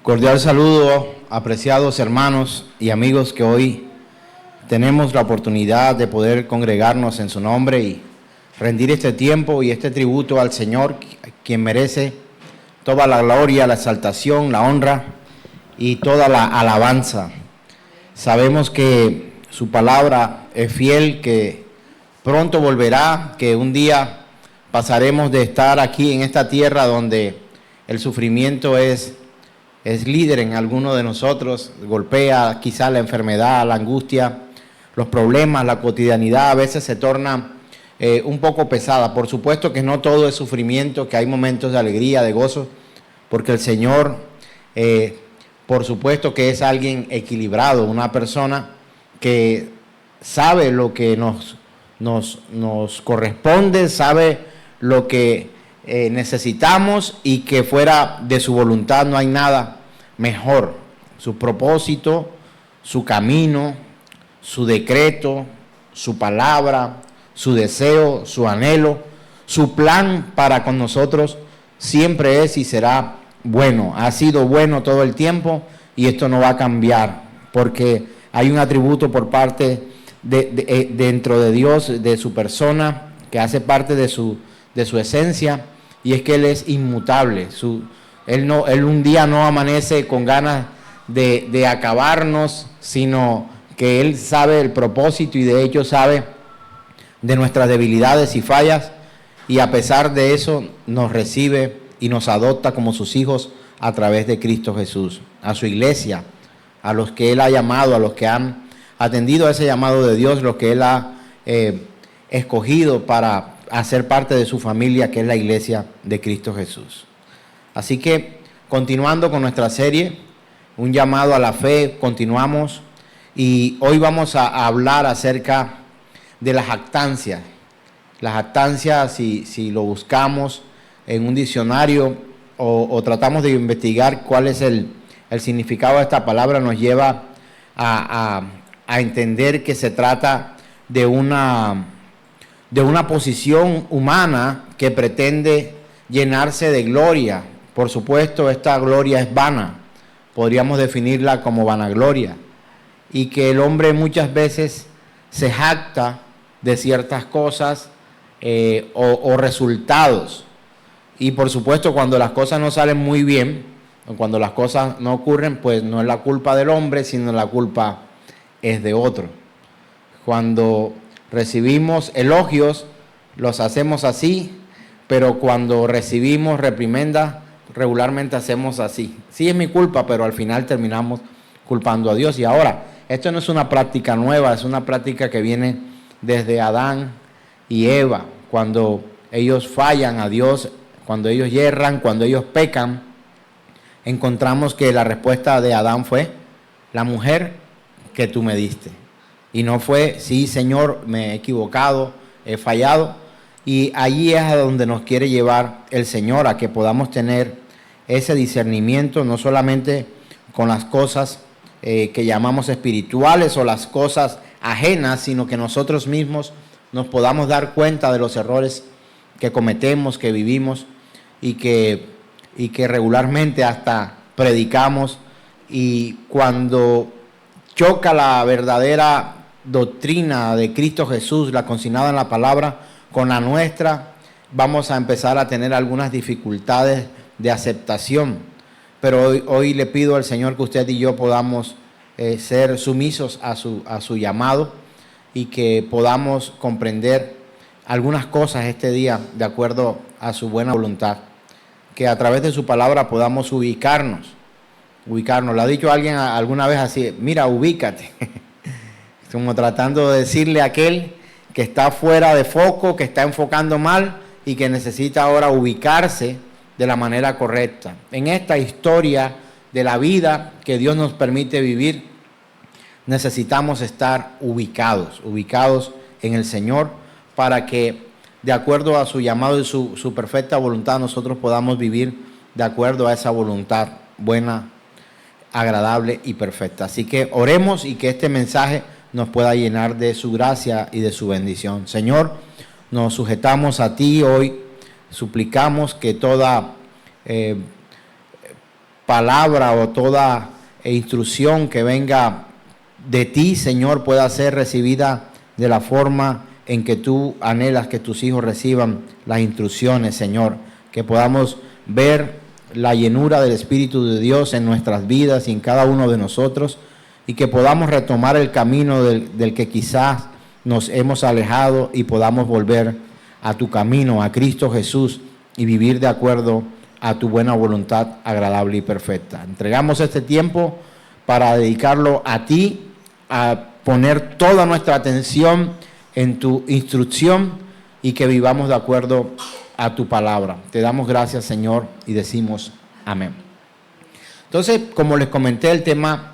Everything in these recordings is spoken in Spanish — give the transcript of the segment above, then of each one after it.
Cordial saludo, apreciados hermanos y amigos que hoy tenemos la oportunidad de poder congregarnos en su nombre y rendir este tiempo y este tributo al Señor, quien merece toda la gloria, la exaltación, la honra y toda la alabanza. Sabemos que su palabra es fiel, que pronto volverá, que un día pasaremos de estar aquí en esta tierra donde el sufrimiento es líder en alguno de nosotros, golpea quizá la enfermedad, la angustia, los problemas, la cotidianidad a veces se torna un poco pesada. Por supuesto que no todo es sufrimiento, que hay momentos de alegría, de gozo, porque el Señor, por supuesto que es alguien equilibrado, una persona que sabe lo que nos corresponde, sabe lo que necesitamos y que fuera de su voluntad no hay nada mejor. Su propósito, su camino, su decreto, su palabra, su deseo, su anhelo, su plan para con nosotros siempre es y será bueno. Ha sido bueno todo el tiempo y esto no va a cambiar porque hay un atributo por parte dentro de Dios, de su persona, que hace parte de su esencia, y es que Él es inmutable. Él un día no amanece con ganas de acabarnos, sino que Él sabe el propósito y de hecho sabe de nuestras debilidades y fallas, y a pesar de eso nos recibe y nos adopta como sus hijos a través de Cristo Jesús, a su iglesia, a los que Él ha llamado, a los que han atendido a ese llamado de Dios, los que Él ha escogido para hacer parte de su familia, que es la iglesia de Cristo Jesús. Así que, continuando con nuestra serie, un llamado a la fe, continuamos, y hoy vamos a hablar acerca de la jactancia. La jactancia, si lo buscamos en un diccionario o tratamos de investigar cuál es el significado de esta palabra, nos lleva a entender que se trata de una posición humana que pretende llenarse de gloria. Por supuesto, esta gloria es vana, podríamos definirla como vanagloria, y que el hombre muchas veces se jacta de ciertas cosas o resultados. Y por supuesto, cuando las cosas no salen muy bien, o cuando las cosas no ocurren, pues no es la culpa del hombre, sino la culpa es de otro. Cuando recibimos elogios, los hacemos así, pero cuando recibimos reprimendas, regularmente hacemos así. Sí es mi culpa, pero al final terminamos culpando a Dios. Y ahora, esto no es una práctica nueva, es una práctica que viene desde Adán y Eva, cuando ellos fallan a Dios, cuando ellos yerran, cuando ellos pecan. Encontramos que la respuesta de Adán fue: la mujer que tú me diste. Y no fue: sí, Señor, me he equivocado, he fallado. Y allí es a donde nos quiere llevar el Señor, a que podamos tener ese discernimiento, no solamente con las cosas que llamamos espirituales o las cosas ajenas, sino que nosotros mismos nos podamos dar cuenta de los errores que cometemos, que vivimos y que regularmente hasta predicamos. Y cuando choca la verdadera doctrina de Cristo Jesús, la consignada en la palabra, con la nuestra, vamos a empezar a tener algunas dificultades de aceptación. Pero hoy le pido al Señor que usted y yo podamos ser sumisos a su llamado y que podamos comprender algunas cosas este día de acuerdo a su buena voluntad. Que a través de su palabra podamos ubicarnos. ¿Le ha dicho alguien alguna vez así? Mira, ubícate. Como tratando de decirle a aquel que está fuera de foco, que está enfocando mal y que necesita ahora ubicarse de la manera correcta. En esta historia de la vida que Dios nos permite vivir, necesitamos estar ubicados en el Señor, para que de acuerdo a su llamado y su perfecta voluntad nosotros podamos vivir de acuerdo a esa voluntad buena, agradable y perfecta. Así que oremos y que este mensaje nos pueda llenar de su gracia y de su bendición. Señor, nos sujetamos a ti hoy, suplicamos que toda palabra o toda instrucción que venga de ti, Señor, pueda ser recibida de la forma en que tú anhelas que tus hijos reciban las instrucciones, Señor. Que podamos ver la llenura del Espíritu de Dios en nuestras vidas y en cada uno de nosotros, y que podamos retomar el camino del que quizás nos hemos alejado y podamos volver a tu camino, a Cristo Jesús, y vivir de acuerdo a tu buena voluntad agradable y perfecta. Entregamos este tiempo para dedicarlo a ti, a poner toda nuestra atención en tu instrucción y que vivamos de acuerdo a tu palabra. Te damos gracias, Señor, y decimos amén. Entonces, como les comenté, el tema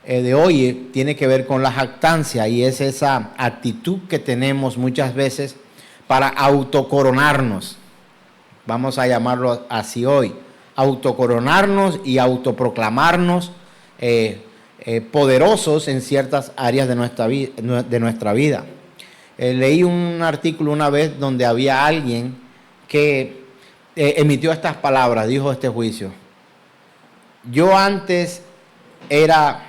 de hoy tiene que ver con la jactancia, y es esa actitud que tenemos muchas veces para autocoronarnos. Vamos a llamarlo así hoy. Autocoronarnos y autoproclamarnos poderosos en ciertas áreas de nuestra vida. Leí un artículo una vez donde había alguien que emitió estas palabras, dijo este juicio: yo antes era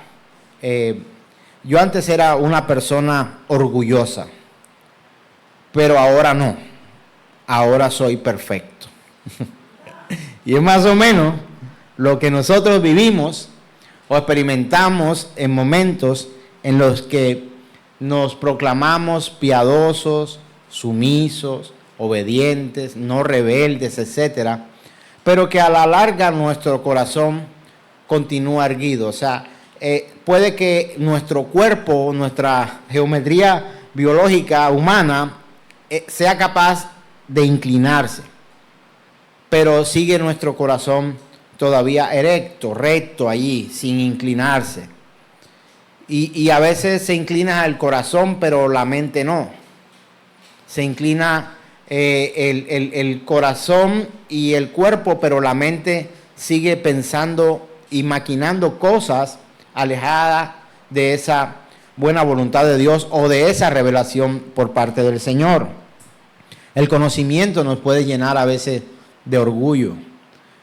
una persona orgullosa, pero ahora no, ahora soy perfecto. Y es más o menos lo que nosotros vivimos o experimentamos en momentos en los que nos proclamamos piadosos, sumisos, obedientes, no rebeldes, etcétera, pero que a la larga nuestro corazón continúa erguido. O sea, puede que nuestro cuerpo, nuestra geometría biológica humana sea capaz de inclinarse, pero sigue nuestro corazón todavía erecto, recto allí, sin inclinarse. Y a veces se inclina el corazón, pero la mente no. Se inclina el corazón y el cuerpo, pero la mente sigue pensando y maquinando cosas alejadas de esa buena voluntad de Dios o de esa revelación por parte del Señor. El conocimiento nos puede llenar a veces de orgullo.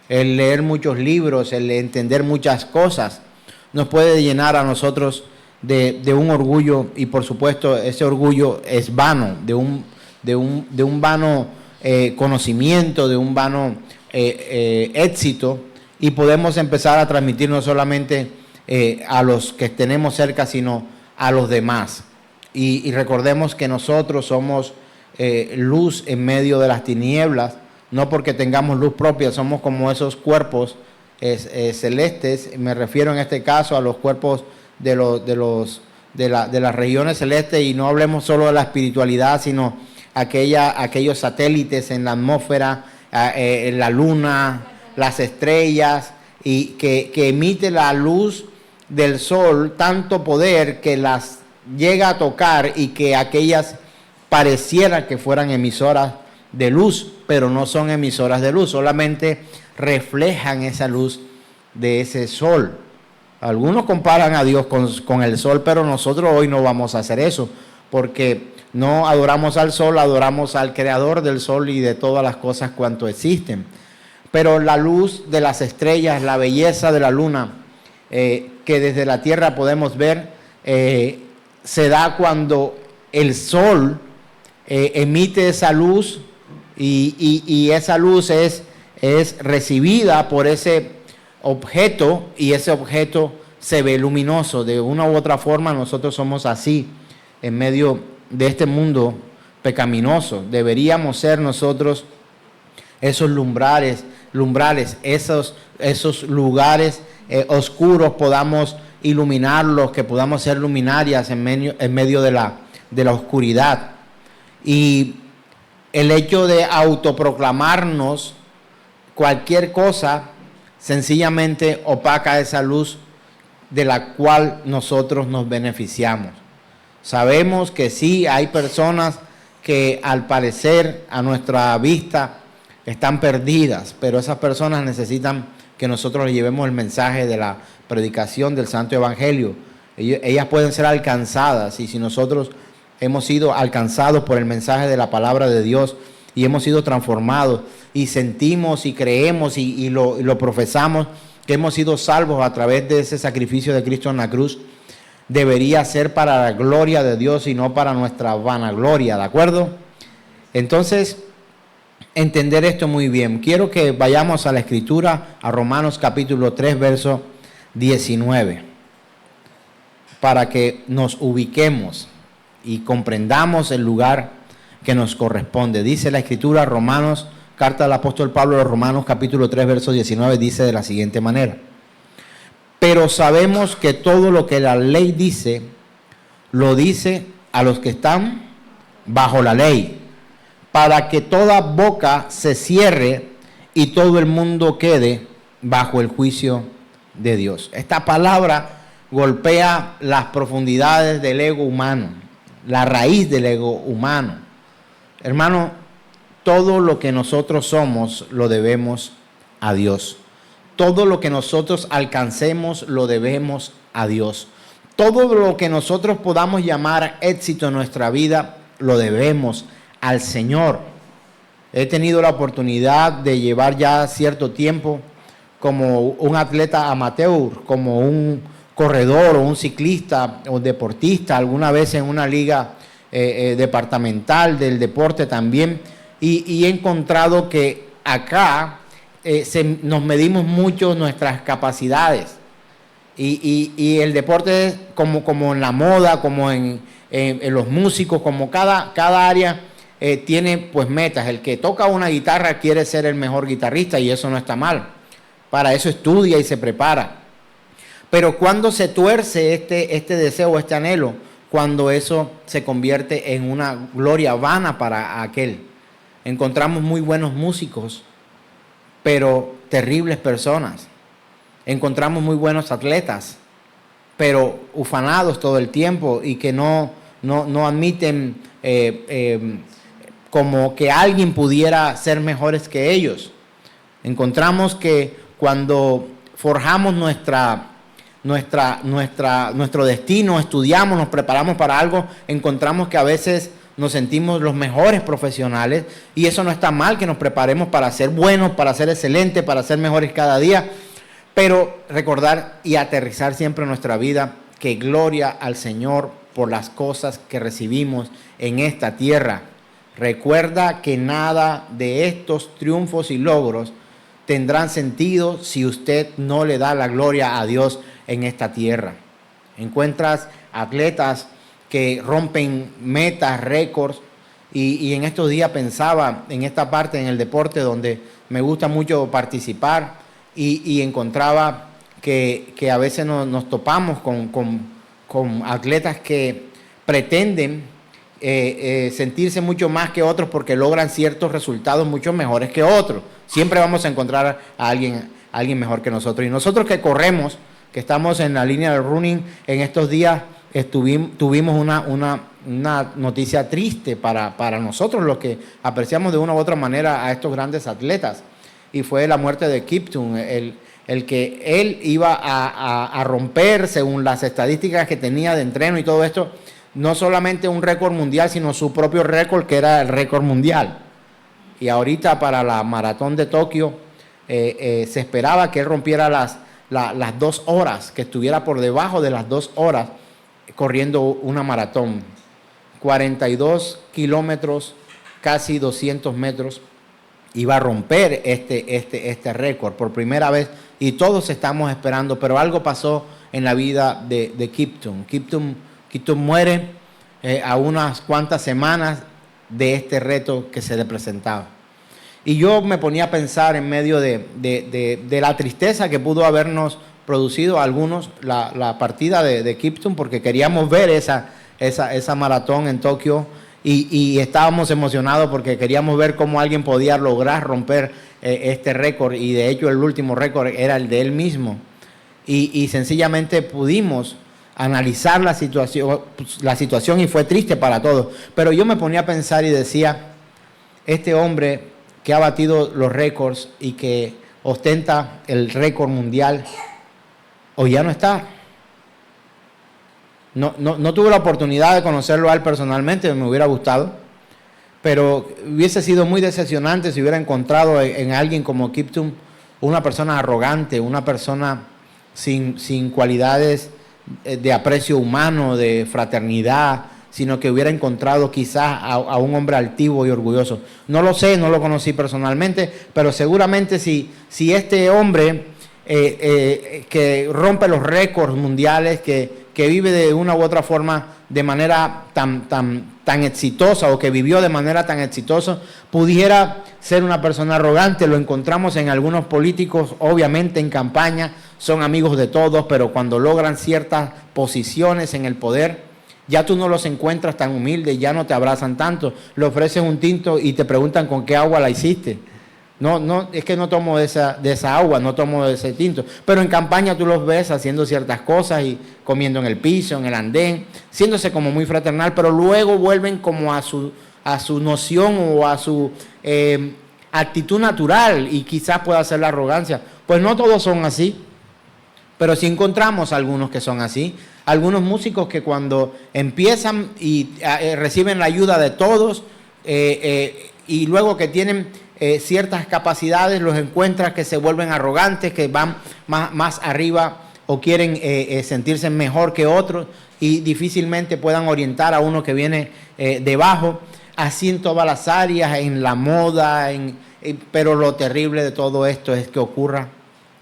El leer muchos libros, el entender muchas cosas, nos puede llenar a nosotros de un orgullo, y por supuesto ese orgullo es vano, de un vano conocimiento, de un vano éxito, y podemos empezar a transmitir no solamente a los que tenemos cerca, sino a los demás. Y recordemos que nosotros somos luz en medio de las tinieblas, no porque tengamos luz propia, somos como esos cuerpos celestes. Me refiero en este caso a los cuerpos de las regiones celestes, y no hablemos solo de la espiritualidad, sino aquellos satélites en la atmósfera, en la luna, las estrellas, y que emite la luz del sol tanto poder que las llega a tocar, y que aquellas pareciera que fueran emisoras de luz, pero no son emisoras de luz, solamente reflejan esa luz de ese sol. Algunos comparan a Dios con el sol, pero nosotros hoy no vamos a hacer eso, porque no adoramos al sol, adoramos al creador del sol y de todas las cosas cuanto existen. Pero la luz de las estrellas, la belleza de la luna, que desde la tierra podemos ver, se da cuando el sol emite esa luz, y esa luz es recibida por ese objeto, y ese objeto se ve luminoso. De una u otra forma nosotros somos así en medio de este mundo pecaminoso. Deberíamos ser nosotros esos lumbrales, esos lugares oscuros, podamos iluminarlos, que podamos ser luminarias en medio de la oscuridad. Y el hecho de autoproclamarnos cualquier cosa sencillamente opaca esa luz de la cual nosotros nos beneficiamos. Sabemos que sí, hay personas que al parecer a nuestra vista están perdidas, pero esas personas necesitan que nosotros les llevemos el mensaje de la predicación del Santo Evangelio. Ellas pueden ser alcanzadas, y si nosotros hemos sido alcanzados por el mensaje de la palabra de Dios y hemos sido transformados y sentimos y creemos y lo profesamos, que hemos sido salvos a través de ese sacrificio de Cristo en la cruz, debería ser para la gloria de Dios y no para nuestra vanagloria, ¿de acuerdo? Entonces, entender esto muy bien. Quiero que vayamos a la Escritura, a Romanos capítulo 3, verso 19, para que nos ubiquemos y comprendamos el lugar que nos corresponde. Dice la Escritura, Romanos, carta del apóstol Pablo a los Romanos capítulo 3, verso 19, dice de la siguiente manera: pero sabemos que todo lo que la ley dice, lo dice a los que están bajo la ley, para que toda boca se cierre y todo el mundo quede bajo el juicio de Dios. Esta palabra golpea las profundidades del ego humano, la raíz del ego humano. Hermano, todo lo que nosotros somos lo debemos a Dios. Todo lo que nosotros alcancemos lo debemos a Dios. Todo lo que nosotros podamos llamar éxito en nuestra vida lo debemos al Señor. He tenido la oportunidad de llevar ya cierto tiempo como un atleta amateur, como un corredor o un ciclista o deportista, alguna vez en una liga departamental del deporte también, y he encontrado que acá nos medimos mucho nuestras capacidades y el deporte es como en la moda, como en los músicos, como cada área tiene pues metas. El que toca una guitarra quiere ser el mejor guitarrista y eso no está mal, para eso estudia y se prepara. Pero cuando se tuerce este deseo, este anhelo, cuando eso se convierte en una gloria vana para aquel. Encontramos muy buenos músicos, pero terribles personas. Encontramos muy buenos atletas, pero ufanados todo el tiempo y que no admiten como que alguien pudiera ser mejores que ellos. Encontramos que cuando forjamos nuestro destino, estudiamos, nos preparamos para algo, encontramos que a veces nos sentimos los mejores profesionales, y eso no está mal, que nos preparemos para ser buenos, para ser excelentes, para ser mejores cada día, pero recordar y aterrizar siempre en nuestra vida que gloria al Señor por las cosas que recibimos en esta tierra. Recuerda que nada de estos triunfos y logros tendrán sentido si usted no le da la gloria a Dios en esta tierra. Encuentras atletas que rompen metas, récords, y en estos días pensaba en esta parte, en el deporte, donde me gusta mucho participar, y encontraba que a veces nos topamos con atletas que pretenden sentirse mucho más que otros porque logran ciertos resultados mucho mejores que otros. Siempre vamos a encontrar a alguien mejor que nosotros. Y nosotros que corremos, que estamos en la línea del running, en estos días tuvimos una noticia triste para nosotros, los que apreciamos de una u otra manera a estos grandes atletas, y fue la muerte de Kiptum, el que él iba a romper, según las estadísticas que tenía de entreno y todo esto, no solamente un récord mundial, sino su propio récord, que era el récord mundial. Y ahorita para la maratón de Tokio se esperaba que él rompiera las 2 horas, que estuviera por debajo de las 2 horas corriendo una maratón. 42 kilómetros, casi 200 metros, iba a romper este récord por primera vez, y todos estamos esperando, pero algo pasó en la vida de Kiptum. Kiptum muere a unas cuantas semanas de este reto que se le presentaba. Y yo me ponía a pensar, en medio de la tristeza que pudo habernos producido a algunos la partida de Kiptum, porque queríamos ver esa maratón en Tokio, y estábamos emocionados porque queríamos ver cómo alguien podía lograr romper este récord, y de hecho el último récord era el de él mismo, y sencillamente pudimos analizar la situación y fue triste para todos. Pero yo me ponía a pensar y decía, este hombre que ha batido los récords y que ostenta el récord mundial, hoy ya no está. No tuve la oportunidad de conocerlo a él personalmente, me hubiera gustado, pero hubiese sido muy decepcionante si hubiera encontrado en alguien como Kiptum una persona arrogante, una persona sin cualidades de aprecio humano, de fraternidad, sino que hubiera encontrado quizás a un hombre altivo y orgulloso. No lo sé, no lo conocí personalmente, pero seguramente si este hombre que rompe los récords mundiales, que vive de una u otra forma de manera tan exitosa, o que vivió de manera tan exitosa, pudiera ser una persona arrogante. Lo encontramos en algunos políticos, obviamente en campaña, son amigos de todos, pero cuando logran ciertas posiciones en el poder, ya tú no los encuentras tan humildes, ya no te abrazan tanto, le ofreces un tinto y te preguntan con qué agua la hiciste. No, es que no tomo de esa agua, no tomo de ese tinto. Pero en campaña tú los ves haciendo ciertas cosas y comiendo en el piso, en el andén, siéndose como muy fraternal, pero luego vuelven como a su noción o a su actitud natural, y quizás pueda ser la arrogancia. Pues no todos son así, pero sí encontramos algunos que son así. Algunos músicos que cuando empiezan y reciben la ayuda de todos y luego que tienen ciertas capacidades, los encuentras que se vuelven arrogantes, que van más arriba o quieren sentirse mejor que otros y difícilmente puedan orientar a uno que viene debajo. Así en todas las áreas, en la moda, pero lo terrible de todo esto es que ocurra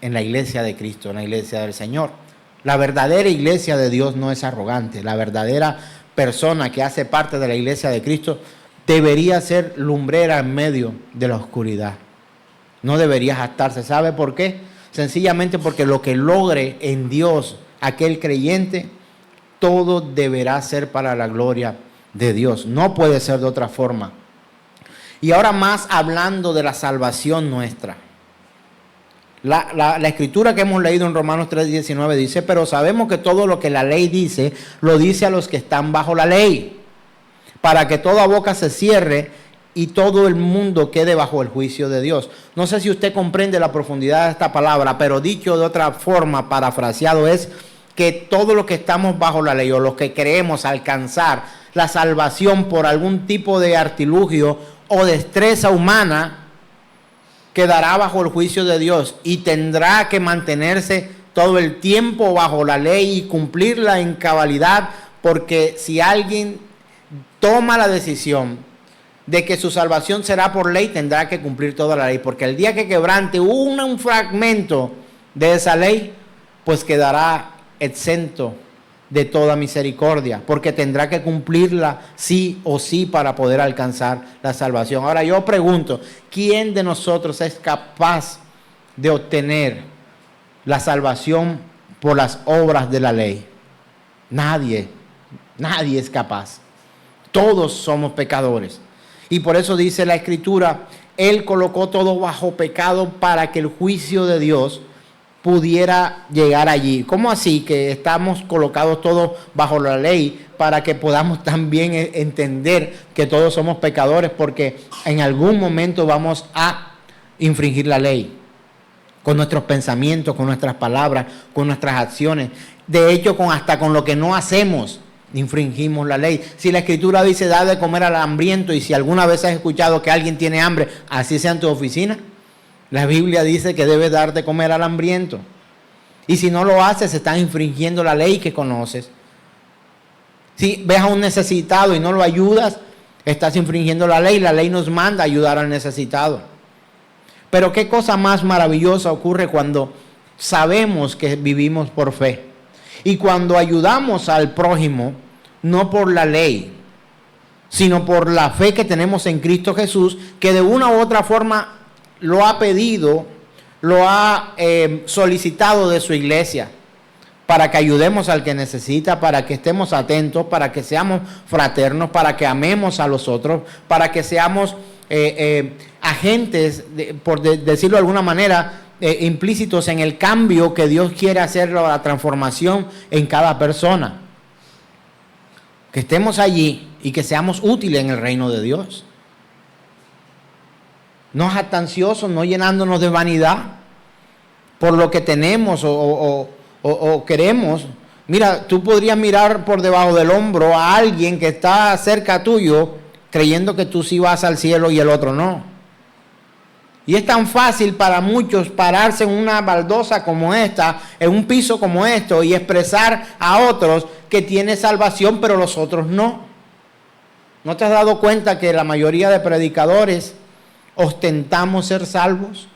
en la iglesia de Cristo, en la iglesia del Señor. La verdadera iglesia de Dios no es arrogante. La verdadera persona que hace parte de la iglesia de Cristo debería ser lumbrera en medio de la oscuridad. No debería jactarse. ¿Sabe por qué? Sencillamente porque lo que logre en Dios aquel creyente, todo deberá ser para la gloria de Dios. No puede ser de otra forma. Y ahora más hablando de la salvación nuestra. La escritura que hemos leído en Romanos 3:19 dice: pero sabemos que todo lo que la ley dice, lo dice a los que están bajo la ley, para que toda boca se cierre y todo el mundo quede bajo el juicio de Dios. No sé si usted comprende la profundidad de esta palabra, pero dicho de otra forma, parafraseado, es que todos los que estamos bajo la ley, o los que queremos alcanzar la salvación por algún tipo de artilugio o destreza humana, quedará bajo el juicio de Dios y tendrá que mantenerse todo el tiempo bajo la ley y cumplirla en cabalidad, porque si alguien toma la decisión de que su salvación será por ley, tendrá que cumplir toda la ley, porque el día que quebrante un fragmento de esa ley, pues quedará exento de toda misericordia, porque tendrá que cumplirla sí o sí para poder alcanzar la salvación. Ahora yo pregunto, ¿quién de nosotros es capaz de obtener la salvación por las obras de la ley? Nadie es capaz. Todos somos pecadores. Y por eso dice la Escritura, Él colocó todo bajo pecado para que el juicio de Dios pudiera llegar allí. ¿Cómo así? Que estamos colocados todos bajo la ley para que podamos también entender que todos somos pecadores, porque en algún momento vamos a infringir la ley con nuestros pensamientos, con nuestras palabras, con nuestras acciones. De hecho, hasta con lo que no hacemos infringimos la ley. Si la Escritura dice dar de comer al hambriento, y si alguna vez has escuchado que alguien tiene hambre, así sea en tu oficina, la Biblia dice que debes dar de comer al hambriento. Y si no lo haces, estás infringiendo la ley que conoces. Si ves a un necesitado y no lo ayudas, estás infringiendo la ley. La ley nos manda a ayudar al necesitado. Pero qué cosa más maravillosa ocurre cuando sabemos que vivimos por fe. Y cuando ayudamos al prójimo, no por la ley, sino por la fe que tenemos en Cristo Jesús, que de una u otra forma lo ha pedido, lo ha solicitado de su iglesia, para que ayudemos al que necesita, para que estemos atentos, para que seamos fraternos, para que amemos a los otros, para que seamos agentes, por decirlo de alguna manera, implícitos en el cambio que Dios quiere hacer, la transformación en cada persona. Que estemos allí y que seamos útiles en el reino de Dios. No jactanciosos, no llenándonos de vanidad por lo que tenemos o queremos. Mira, tú podrías mirar por debajo del hombro a alguien que está cerca tuyo, creyendo que tú sí vas al cielo y el otro no. Y es tan fácil para muchos pararse en una baldosa como esta, en un piso como esto, y expresar a otros que tiene salvación, pero los otros no. ¿No te has dado cuenta que la mayoría de predicadores ostentamos ser salvos?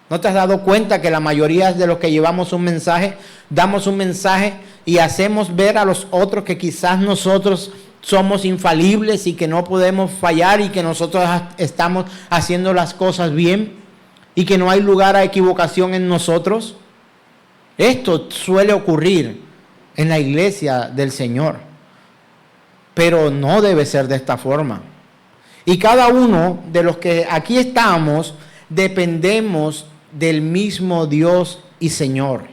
¿No te has dado cuenta que la mayoría de los que llevamos un mensaje, damos un mensaje y hacemos ver a los otros que quizás nosotros somos infalibles y que no podemos fallar y que nosotros estamos haciendo las cosas bien y que no hay lugar a equivocación en nosotros? Esto suele ocurrir en la iglesia del Señor, pero no debe ser de esta forma. Y cada uno de los que aquí estamos dependemos del mismo Dios y Señor.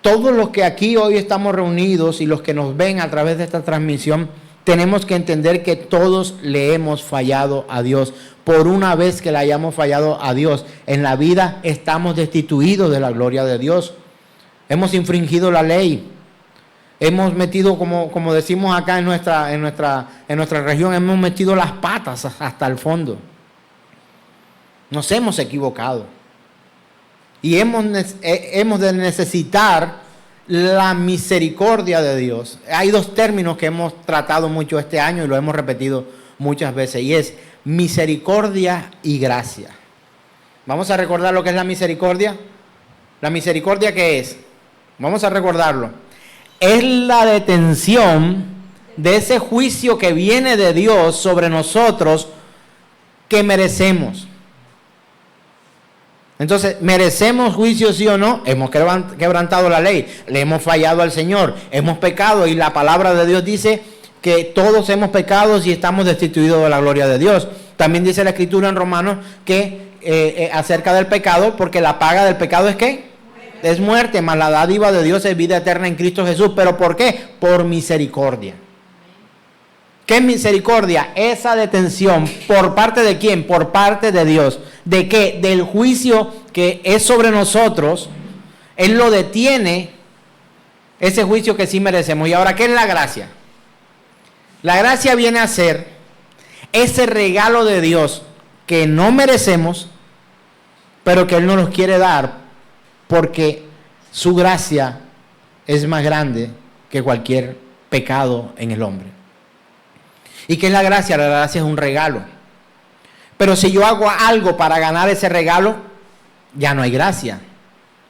Todos los que aquí hoy estamos reunidos y los que nos ven a través de esta transmisión, tenemos que entender que todos le hemos fallado a Dios. Por una vez que le hayamos fallado a Dios en la vida, estamos destituidos de la gloria de Dios. Hemos infringido la ley. Hemos metido, como decimos acá en nuestra región, hemos metido las patas hasta el fondo. Nos hemos equivocado. Y hemos de necesitar la misericordia de Dios. Hay dos términos que hemos tratado mucho este año y lo hemos repetido muchas veces, y es misericordia y gracia. Vamos a recordar lo que es la misericordia. ¿La misericordia qué es? Vamos a recordarlo. Es la detención de ese juicio que viene de Dios sobre nosotros que merecemos. Entonces, ¿merecemos juicio sí o no? Hemos quebrantado la ley, le hemos fallado al Señor, hemos pecado y la palabra de Dios dice que todos hemos pecado y estamos destituidos de la gloria de Dios. También dice la Escritura en Romanos que acerca del pecado, porque la paga del pecado es ¿qué? Es muerte, mas la dádiva de Dios es vida eterna en Cristo Jesús. ¿Pero por qué? Por misericordia. ¿Qué es misericordia? Esa detención, ¿por parte de quién? Por parte de Dios. ¿De qué? Del juicio que es sobre nosotros. Él lo detiene, ese juicio que sí merecemos. ¿Y ahora qué es la gracia? La gracia viene a ser ese regalo de Dios que no merecemos, pero que Él nos los quiere dar porque su gracia es más grande que cualquier pecado en el hombre. ¿Y qué es la gracia? La gracia es un regalo. Pero si yo hago algo para ganar ese regalo, ya no hay gracia.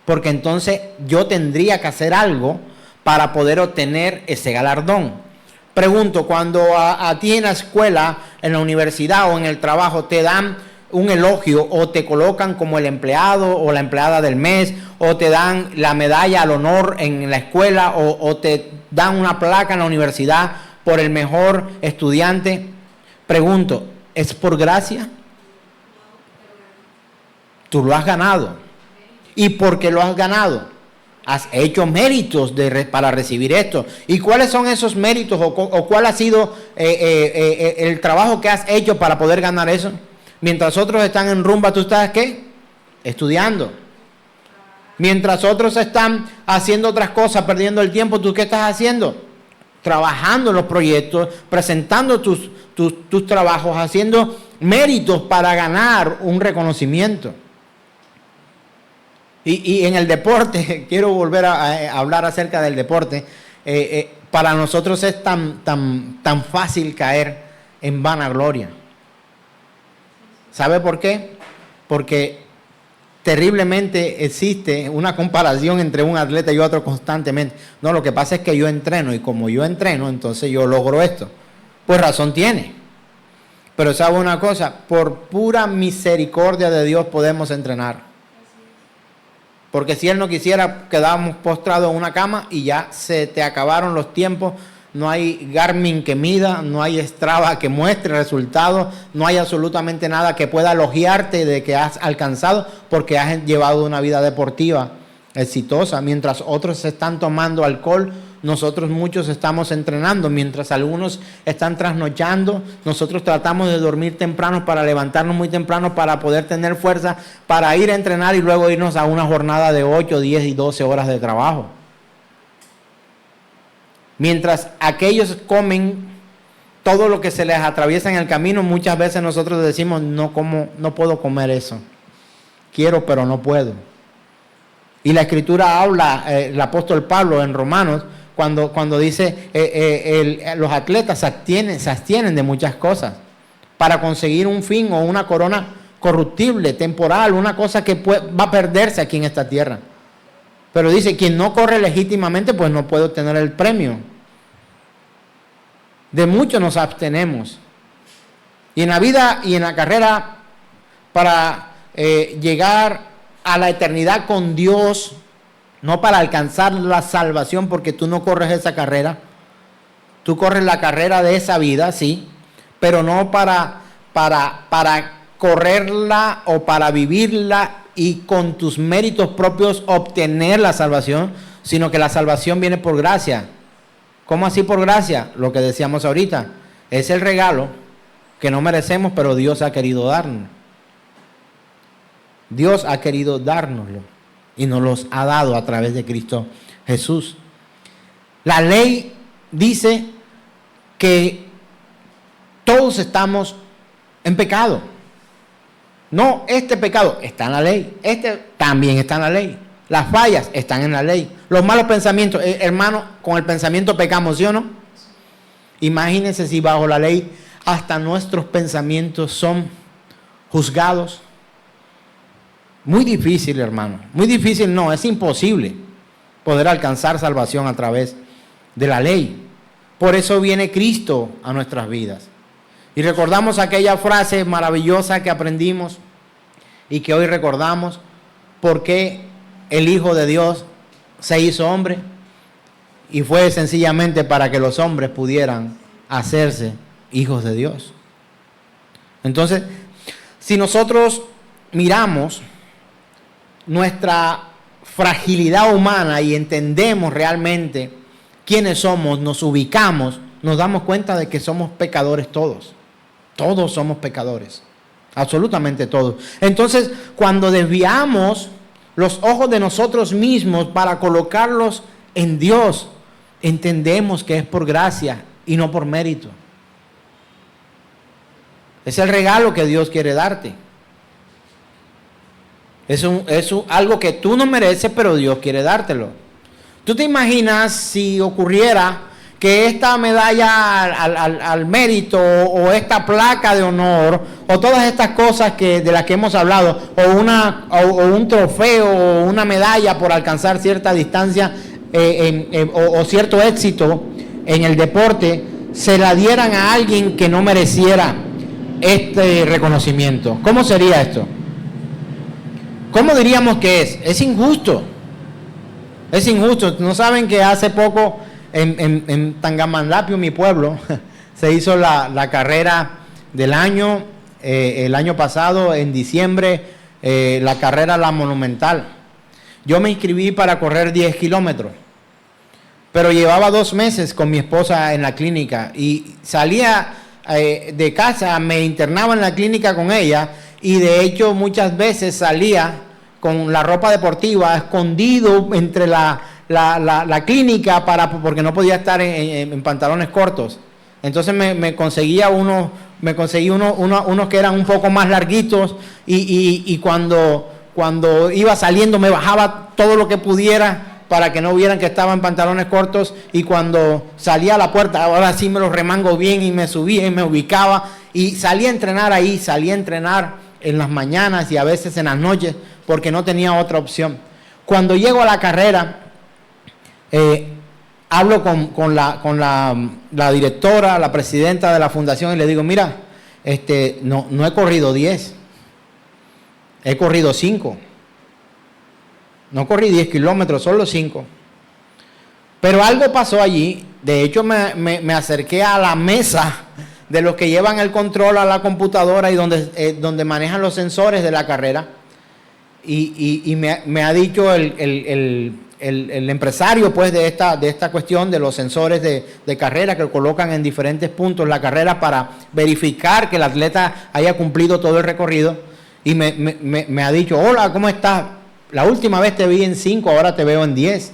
Porque entonces yo tendría que hacer algo para poder obtener ese galardón. Pregunto, cuando a ti en la escuela, en la universidad o en el trabajo te dan un elogio o te colocan como el empleado o la empleada del mes o te dan la medalla al honor en la escuela o te dan una placa en la universidad por el mejor estudiante, pregunto, ¿es por gracia? Tú lo has ganado. ¿Y por qué lo has ganado? Has hecho méritos para recibir esto. ¿Y cuáles son esos méritos o cuál ha sido el trabajo que has hecho para poder ganar eso? Mientras otros están en rumba, ¿tú estás qué? Estudiando. Mientras otros están haciendo otras cosas, perdiendo el tiempo, ¿tú qué estás haciendo? Trabajando en los proyectos, presentando tus trabajos, haciendo méritos para ganar un reconocimiento. Y en el deporte, quiero volver a hablar acerca del deporte, para nosotros es tan fácil caer en vanagloria. ¿Sabe por qué? Porque terriblemente existe una comparación entre un atleta y otro constantemente. No, lo que pasa es que yo entreno y como yo entreno, entonces yo logro esto. Pues razón tiene. Pero ¿sabe una cosa? Por pura misericordia de Dios podemos entrenar. Porque si Él no quisiera, quedábamos postrados en una cama y ya se te acabaron los tiempos. No hay Garmin que mida, no hay Strava que muestre resultados, no hay absolutamente nada que pueda elogiarte de que has alcanzado porque has llevado una vida deportiva exitosa. Mientras otros se están tomando alcohol, nosotros muchos estamos entrenando. Mientras algunos están trasnochando, nosotros tratamos de dormir temprano para levantarnos muy temprano para poder tener fuerza para ir a entrenar y luego irnos a una jornada de 8, 10 y 12 horas de trabajo. Mientras aquellos comen todo lo que se les atraviesa en el camino, muchas veces nosotros decimos, no puedo comer eso. Quiero, pero no puedo. Y la Escritura habla, el apóstol Pablo en Romanos, cuando dice, los atletas se abstienen de muchas cosas para conseguir un fin o una corona corruptible, temporal, una cosa que va a perderse aquí en esta tierra. Pero dice, quien no corre legítimamente, pues no puede obtener el premio. De mucho nos abstenemos. Y en la vida y en la carrera, para llegar a la eternidad con Dios, no para alcanzar la salvación, porque tú no corres esa carrera. Tú corres la carrera de esa vida, sí, pero no para correrla o para vivirla y con tus méritos propios obtener la salvación, sino que la salvación viene por gracia. ¿Cómo así por gracia? Lo que decíamos ahorita, es el regalo que no merecemos, pero Dios ha querido darnos. Dios ha querido dárnoslo y nos los ha dado a través de Cristo Jesús. La ley dice que todos estamos en pecado. No, este pecado está en la ley, este también está en la ley. Las fallas están en la ley. Los malos pensamientos, hermano, con el pensamiento pecamos, ¿sí o no? Imagínense si bajo la ley hasta nuestros pensamientos son juzgados. Muy difícil, hermano. Muy difícil, no, es imposible poder alcanzar salvación a través de la ley. Por eso viene Cristo a nuestras vidas. Y recordamos aquella frase maravillosa que aprendimos y que hoy recordamos, porque el Hijo de Dios se hizo hombre, y fue sencillamente para que los hombres pudieran hacerse hijos de Dios. Entonces, si nosotros miramos nuestra fragilidad humana y entendemos realmente quiénes somos, nos ubicamos, nos damos cuenta de que somos pecadores todos. Todos somos pecadores, absolutamente todos. Entonces, cuando desviamos los ojos de nosotros mismos para colocarlos en Dios, entendemos que es por gracia y no por mérito. Es el regalo que Dios quiere darte. Es algo que tú no mereces, pero Dios quiere dártelo. ¿Tú te imaginas si ocurriera que esta medalla al mérito o esta placa de honor o todas estas cosas de las que hemos hablado, o un trofeo o una medalla por alcanzar cierta distancia o cierto éxito en el deporte, se la dieran a alguien que no mereciera este reconocimiento? ¿Cómo sería esto? ¿Cómo diríamos que es? Es injusto. Es injusto. ¿No saben que hace poco en Tangamandapio, mi pueblo, se hizo la carrera del año, el año pasado, en diciembre, la carrera La Monumental? Yo me inscribí para correr 10 kilómetros, pero llevaba 2 meses con mi esposa en la clínica y salía de casa, me internaba en la clínica con ella, y de hecho muchas veces salía con la ropa deportiva escondido entre la clínica porque no podía estar en pantalones cortos. Entonces me conseguía unos que eran un poco más larguitos, y cuando iba saliendo me bajaba todo lo que pudiera para que no vieran que estaba en pantalones cortos, y cuando salía a la puerta, ahora sí me los remango bien y me subía y me ubicaba y salía a entrenar ahí, salía a entrenar en las mañanas y a veces en las noches porque no tenía otra opción. Cuando llego a la carrera, hablo con la directora, la presidenta de la fundación, y le digo, mira, no he corrido 10, he corrido 5. No corrí 10 kilómetros, solo 5. Pero algo pasó allí. De hecho, me acerqué a la mesa de los que llevan el control a la computadora y donde manejan los sensores de la carrera. Y me ha dicho el empresario, pues, de esta cuestión de los sensores de carrera que colocan en diferentes puntos la carrera para verificar que el atleta haya cumplido todo el recorrido. Y me ha dicho, hola, ¿cómo estás? La última vez te vi en 5, ahora te veo en 10.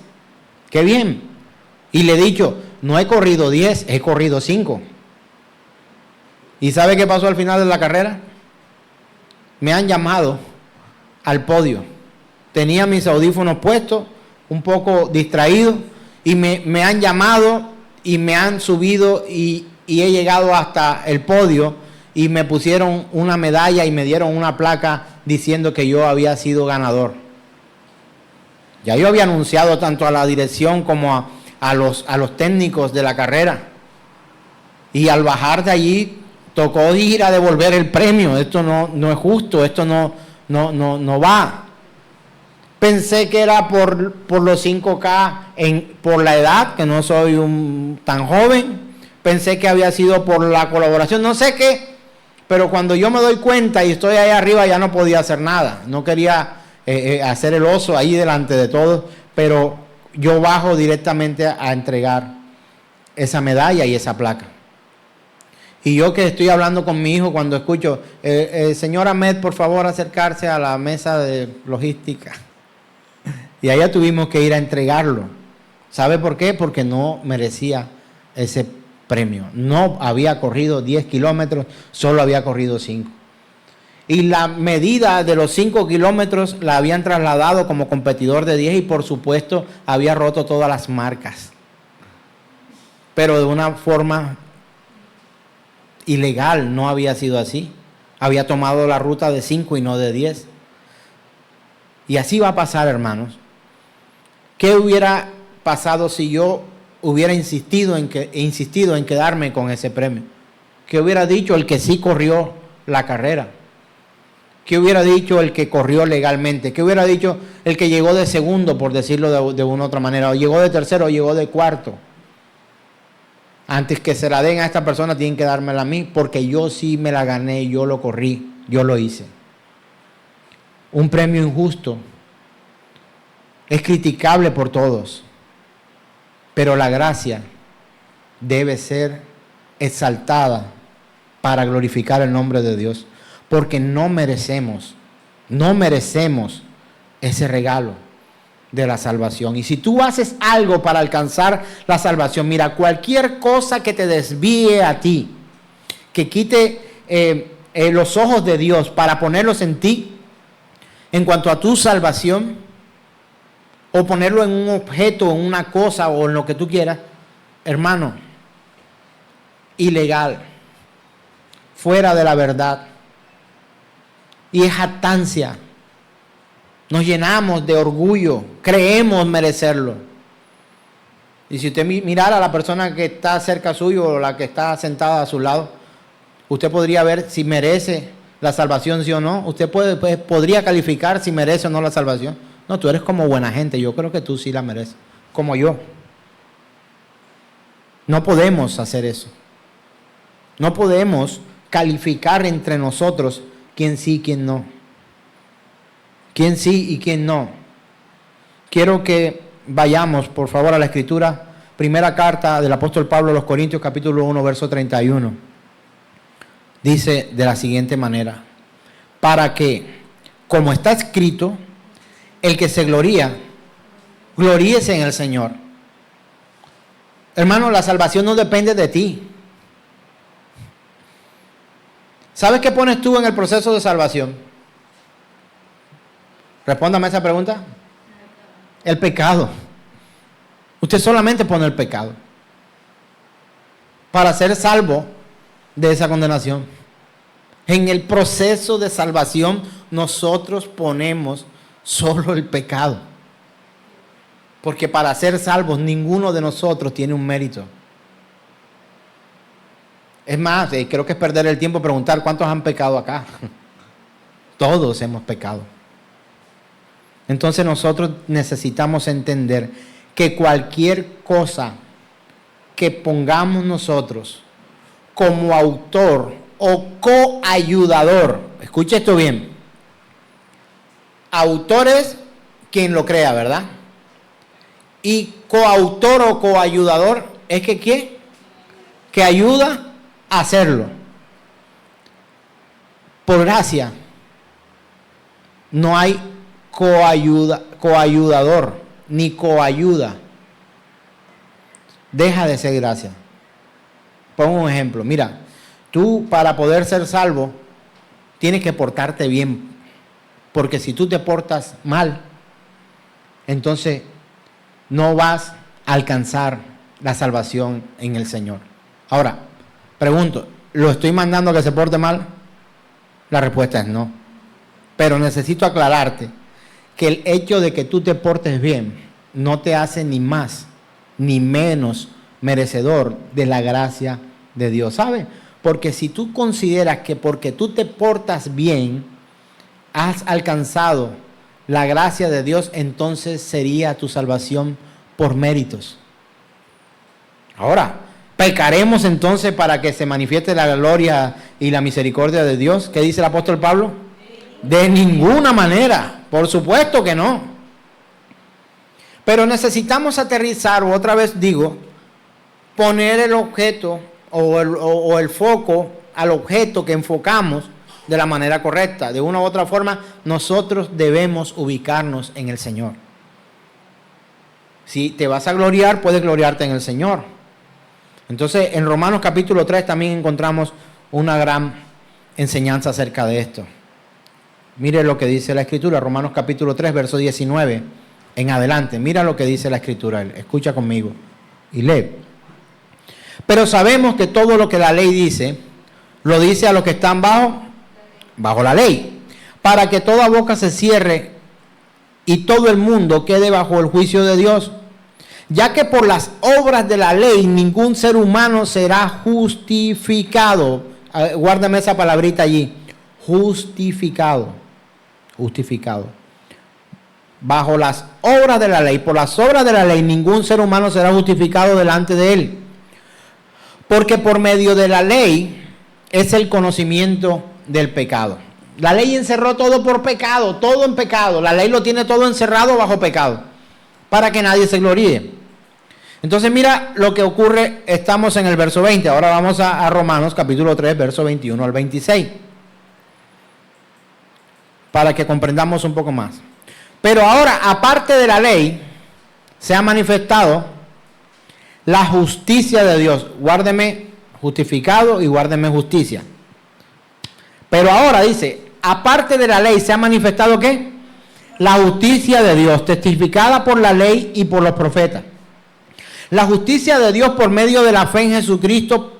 ¡Qué bien! Y le he dicho, no he corrido 10, he corrido 5. ¿Y sabe qué pasó al final de la carrera? Me han llamado al podio. Tenía mis audífonos puestos, un poco distraído, y me han llamado y me han subido y he llegado hasta el podio y me pusieron una medalla y me dieron una placa diciendo que yo había sido ganador. Ya yo había anunciado tanto a la dirección como a los técnicos de la carrera. Y al bajar de allí tocó ir a devolver el premio. Esto no es justo, esto no va. Pensé que era por los 5K, por la edad, que no soy tan joven. Pensé que había sido por la colaboración, no sé qué. Pero cuando yo me doy cuenta y estoy ahí arriba, ya no podía hacer nada. No quería hacer el oso ahí delante de todos, pero yo bajo directamente a entregar esa medalla y esa placa. Y yo que estoy hablando con mi hijo cuando escucho, señor Ahmed, por favor acercarse a la mesa de logística. Y allá tuvimos que ir a entregarlo. ¿Sabe por qué? Porque no merecía ese premio. No había corrido 10 kilómetros, solo había corrido 5. Y la medida de los 5 kilómetros la habían trasladado como competidor de 10 y por supuesto había roto todas las marcas. Pero de una forma ilegal, no había sido así. Había tomado la ruta de 5 y no de 10. Y así va a pasar, hermanos. ¿Qué hubiera pasado si yo hubiera insistido en quedarme con ese premio? ¿Qué hubiera dicho el que sí corrió la carrera? ¿Qué hubiera dicho el que corrió legalmente? ¿Qué hubiera dicho el que llegó de segundo, por decirlo de una otra manera? ¿O llegó de tercero o llegó de cuarto? Antes que se la den a esta persona, tienen que dármela a mí, porque yo sí me la gané, yo lo corrí, yo lo hice. Un premio injusto es criticable por todos, pero la gracia debe ser exaltada para glorificar el nombre de Dios, porque no merecemos ese regalo de la salvación. Y si tú haces algo para alcanzar la salvación, mira, cualquier cosa que te desvíe a ti, que quite los ojos de Dios para ponerlos en ti, en cuanto a tu salvación, o ponerlo en un objeto, en una cosa o en lo que tú quieras, hermano, ilegal, fuera de la verdad, y es jactancia. Nos llenamos de orgullo, creemos merecerlo. Y si usted mirara a la persona que está cerca suyo o la que está sentada a su lado, usted podría ver si merece la salvación, sí o no. Usted podría calificar si merece o no la salvación. No, tú eres como buena gente, yo creo que tú sí la mereces, como yo. No podemos hacer eso. No podemos calificar entre nosotros quién sí y quién no. Quién sí y quién no. Quiero que vayamos, por favor, a la Escritura. Primera carta del apóstol Pablo a los Corintios, capítulo 1, verso 31. Dice de la siguiente manera: para que, como está escrito, el que se gloría, gloríese en el Señor. Hermano, la salvación no depende de ti. ¿Sabes qué pones tú en el proceso de salvación? Respóndame esa pregunta. El pecado. Usted solamente pone el pecado para ser salvo de esa condenación. En el proceso de salvación nosotros ponemos solo el pecado. Porque para ser salvos ninguno de nosotros tiene un mérito. Es más, creo que es perder el tiempo preguntar cuántos han pecado acá. Todos hemos pecado. Entonces nosotros necesitamos entender que cualquier cosa que pongamos nosotros como autor o coayudador, escuche esto bien, autor es quien lo crea, ¿verdad? Y coautor o coayudador es que ¿qué? Que ayuda a hacerlo. Por gracia no hay coayudador ni coayuda. Deja de ser gracia. Pongo un ejemplo. Mira, Tú, para poder ser salvo, tienes que portarte bien. Porque si tú te portas mal, entonces no vas a alcanzar la salvación en el Señor. Ahora, pregunto, ¿lo estoy mandando a que se porte mal? La respuesta es no. Pero necesito aclararte que el hecho de que tú te portes bien no te hace ni más ni menos merecedor de la gracia de Dios. ¿Sabes? Porque si tú consideras que porque tú te portas bien has alcanzado la gracia de Dios, entonces sería tu salvación por méritos. Ahora, ¿pecaremos entonces para que se manifieste la gloria y la misericordia de Dios? ¿Qué dice el apóstol Pablo? De ninguna manera, por supuesto que no. Pero necesitamos aterrizar, o otra vez digo, poner el objeto o el foco al objeto que enfocamos de la manera correcta. De una u otra forma, nosotros debemos ubicarnos en el Señor. Si te vas a gloriar, puedes gloriarte en el Señor. Entonces, en Romanos capítulo 3 también encontramos una gran enseñanza acerca de esto. Mire lo que dice la Escritura, Romanos capítulo 3, verso 19 en adelante. Mira lo que dice la Escritura, escucha conmigo y lee. Pero sabemos que todo lo que la ley dice, lo dice a los que están bajo la ley, para que toda boca se cierre y todo el mundo quede bajo el juicio de Dios, ya que por las obras de la ley ningún ser humano será justificado. Guárdame esa palabrita allí, justificado. Bajo las obras de la ley, por las obras de la ley ningún ser humano será justificado delante de él, porque por medio de la ley es el conocimiento del pecado. La ley encerró todo por pecado, todo en pecado. La ley lo tiene todo encerrado bajo pecado, para que nadie se gloríe. Entonces mira lo que ocurre, estamos en el verso 20, ahora vamos a Romanos capítulo 3, verso 21 al 26, para que comprendamos un poco más. Pero ahora, aparte de la ley, se ha manifestado la justicia de Dios. Guárdeme justificado y guárdeme justicia. Pero ahora dice, aparte de la ley, se ha manifestado ¿qué? La justicia de Dios, testificada por la ley y por los profetas. La justicia de Dios por medio de la fe en Jesucristo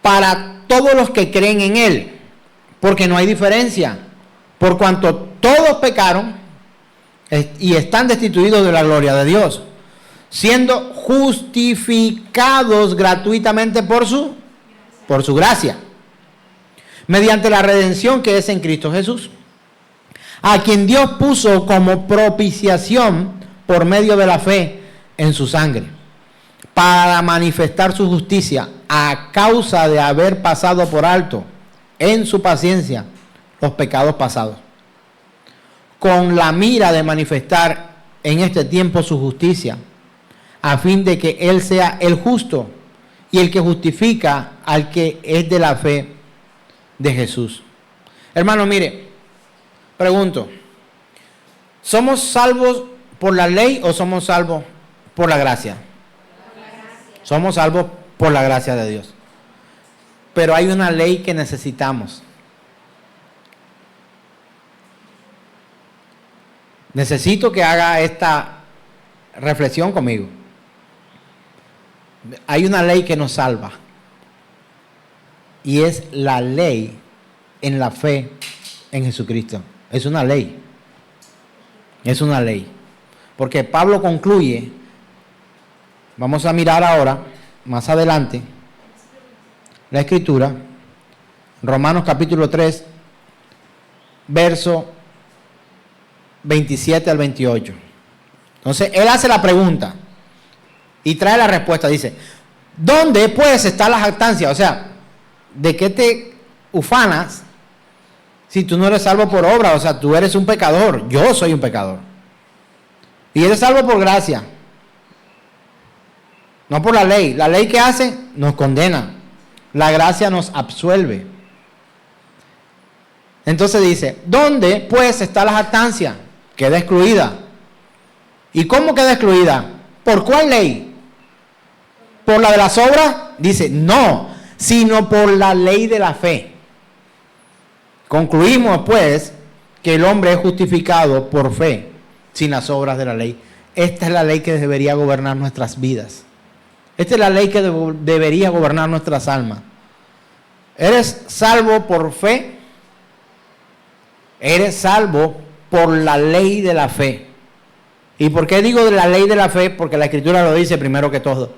para todos los que creen en Él. Porque no hay diferencia. Por cuanto todos pecaron y están destituidos de la gloria de Dios, siendo justificados gratuitamente por su gracia, mediante la redención que es en Cristo Jesús, a quien Dios puso como propiciación por medio de la fe en su sangre, para manifestar su justicia a causa de haber pasado por alto en su paciencia los pecados pasados, con la mira de manifestar en este tiempo su justicia, a fin de que Él sea el justo y el que justifica al que es de la fe de Jesús. Hermano, mire, pregunto, ¿somos salvos por la ley o somos salvos por la gracia? Somos salvos por la gracia de Dios. Pero hay una ley que necesitamos. Necesito que haga esta reflexión conmigo. Hay una ley que nos salva. Y es la ley en la fe en Jesucristo. Es una ley. Es una ley. Porque Pablo concluye, vamos a mirar ahora, más adelante, la Escritura, Romanos capítulo 3, verso 27 al 28. Entonces, él hace la pregunta y trae la respuesta. Dice, ¿dónde pues está la jactancia? O sea, ¿de qué te ufanas si tú no eres salvo por obra? O sea, tú eres un pecador. Yo soy un pecador. Y eres salvo por gracia. No por la ley. La ley, ¿qué hace? Nos condena. La gracia nos absuelve. Entonces dice, ¿dónde pues está la jactancia? Queda excluida. ¿Y cómo queda excluida? ¿Por cuál ley? ¿Por la de las obras? Dice, no. sino por la ley de la fe. Concluimos, pues, que el hombre es justificado por fe, sin las obras de la ley. Esta es la ley que debería gobernar nuestras vidas. Esta es la ley que debería gobernar nuestras almas. Eres salvo por fe. Eres salvo por la ley de la fe. ¿Y por qué digo de la ley de la fe? Porque la Escritura lo dice primero que todo.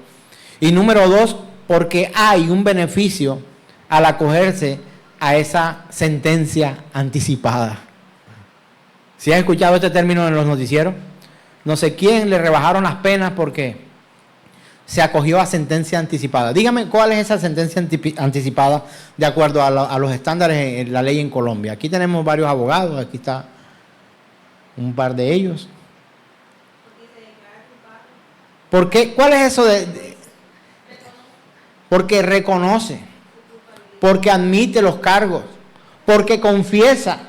Y número 2, porque hay un beneficio al acogerse a esa sentencia anticipada. ¿Sí has escuchado este término en los noticieros? No sé quién le rebajaron las penas porque se acogió a sentencia anticipada. Dígame, ¿cuál es esa sentencia anticipada de acuerdo a los estándares en la ley en Colombia? Aquí tenemos varios abogados, aquí está un par de ellos. ¿Por qué? ¿Cuál es eso de? Porque reconoce, porque admite los cargos, porque confiesa,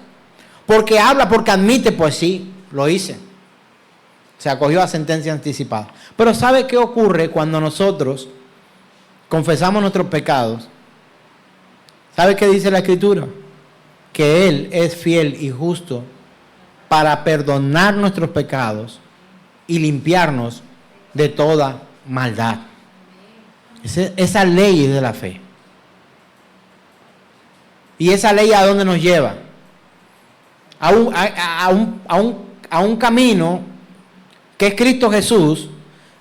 porque habla, porque admite, pues sí, lo hice. Se acogió a sentencia anticipada. Pero ¿sabe qué ocurre cuando nosotros confesamos nuestros pecados? ¿Sabe qué dice la Escritura? Que Él es fiel y justo para perdonar nuestros pecados y limpiarnos de toda maldad. Esa ley es de la fe. ¿Y esa ley a dónde nos lleva? A un camino que es Cristo Jesús,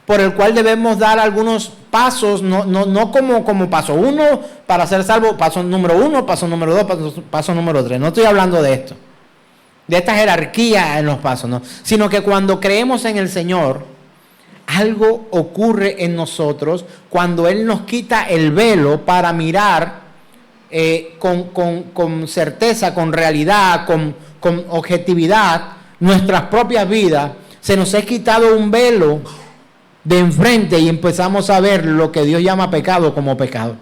por el cual debemos dar algunos pasos, no como paso 1 para ser salvo, paso número 1, paso número 2, paso número 3. No estoy hablando de esto, de esta jerarquía en los pasos, no, sino que cuando creemos en el Señor, algo ocurre en nosotros cuando Él nos quita el velo para mirar con certeza, con realidad, con objetividad nuestras propias vidas. Se nos ha quitado un velo de enfrente y empezamos a ver lo que Dios llama pecado como pecado.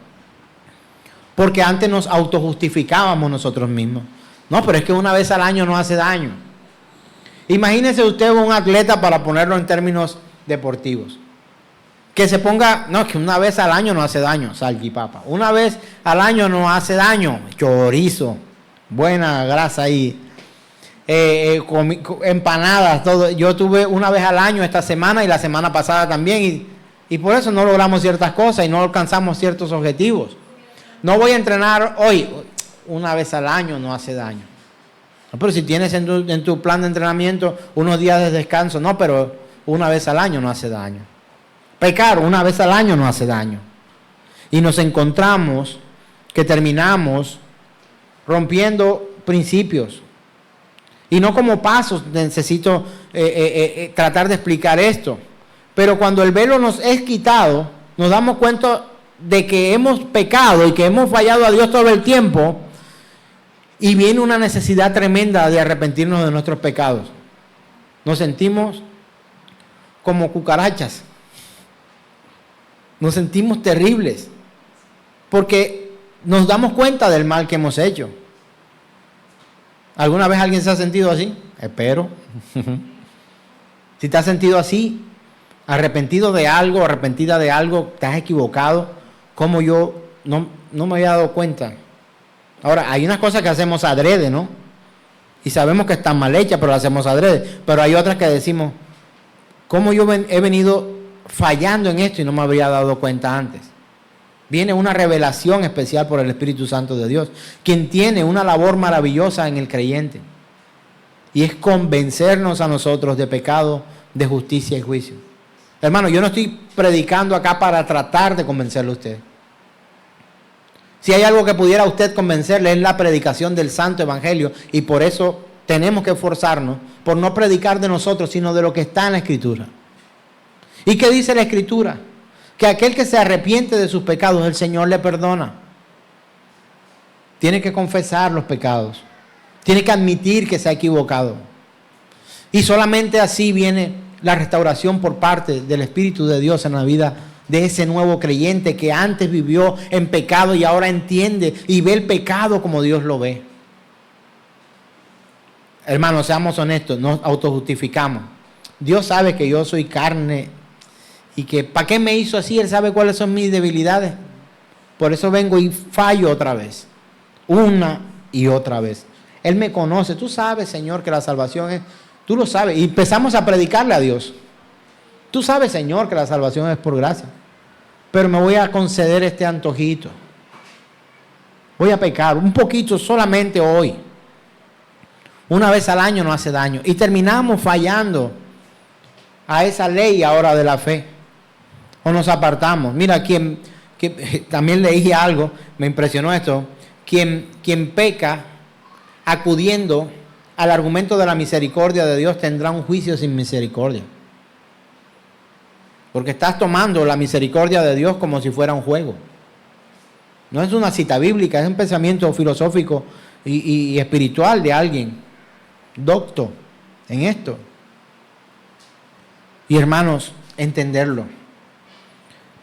Porque antes nos autojustificábamos nosotros mismos. No, pero es que una vez al año no hace daño. Imagínese usted un atleta, para ponerlo en términos deportivos, que se ponga, no, que una vez al año no hace daño, salchipapa. Una vez al año no hace daño, chorizo, buena grasa ahí. Empanadas, todo. Yo tuve una vez al año esta semana y la semana pasada también, y por eso no logramos ciertas cosas y no alcanzamos ciertos objetivos. No voy a entrenar hoy, una vez al año no hace daño. No, pero si tienes en tu plan de entrenamiento unos días de descanso, no, pero una vez al año no hace daño. Pecar una vez al año no hace daño. Y nos encontramos que terminamos rompiendo principios. Y no como pasos, necesito tratar de explicar esto. Pero cuando el velo nos es quitado, nos damos cuenta de que hemos pecado y que hemos fallado a Dios todo el tiempo. Y viene una necesidad tremenda de arrepentirnos de nuestros pecados. Nos sentimos como cucarachas. Nos sentimos terribles. Porque nos damos cuenta del mal que hemos hecho. ¿Alguna vez alguien se ha sentido así? Espero. Si te has sentido así, arrepentido de algo, arrepentida de algo, te has equivocado, como yo no me había dado cuenta. Ahora, hay unas cosas que hacemos adrede, ¿no? Y sabemos que están mal hechas, pero las hacemos adrede. Pero hay otras que decimos, ¿cómo yo he venido fallando en esto y no me habría dado cuenta antes? Viene una revelación especial por el Espíritu Santo de Dios, quien tiene una labor maravillosa en el creyente. Y es convencernos a nosotros de pecado, de justicia y juicio. Hermano, yo no estoy predicando acá para tratar de convencerle a usted. Si hay algo que pudiera usted convencerle, es la predicación del Santo Evangelio. Y por eso tenemos que esforzarnos por no predicar de nosotros, sino de lo que está en la Escritura. ¿Y qué dice la Escritura? Que aquel que se arrepiente de sus pecados, el Señor le perdona. Tiene que confesar los pecados. Tiene que admitir que se ha equivocado. Y solamente así viene la restauración por parte del Espíritu de Dios en la vida de ese nuevo creyente que antes vivió en pecado y ahora entiende y ve el pecado como Dios lo ve. Hermanos, seamos honestos, nos autojustificamos. Dios sabe que yo soy carne y que ¿para qué me hizo así? Él sabe cuáles son mis debilidades. Por eso vengo y fallo otra vez. Una y otra vez. Él me conoce. Tú sabes, Señor, que la salvación es... Tú lo sabes. Y empezamos a predicarle a Dios. Tú sabes, Señor, que la salvación es por gracia. Pero me voy a conceder este antojito. Voy a pecar un poquito solamente hoy. Una vez al año no hace daño. Y terminamos fallando a esa ley ahora de la fe. O nos apartamos. Mira, también leí algo, me impresionó esto. Quien peca acudiendo al argumento de la misericordia de Dios tendrá un juicio sin misericordia. Porque estás tomando la misericordia de Dios como si fuera un juego. No es una cita bíblica, es un pensamiento filosófico y espiritual de alguien docto en esto. Y hermanos, entenderlo.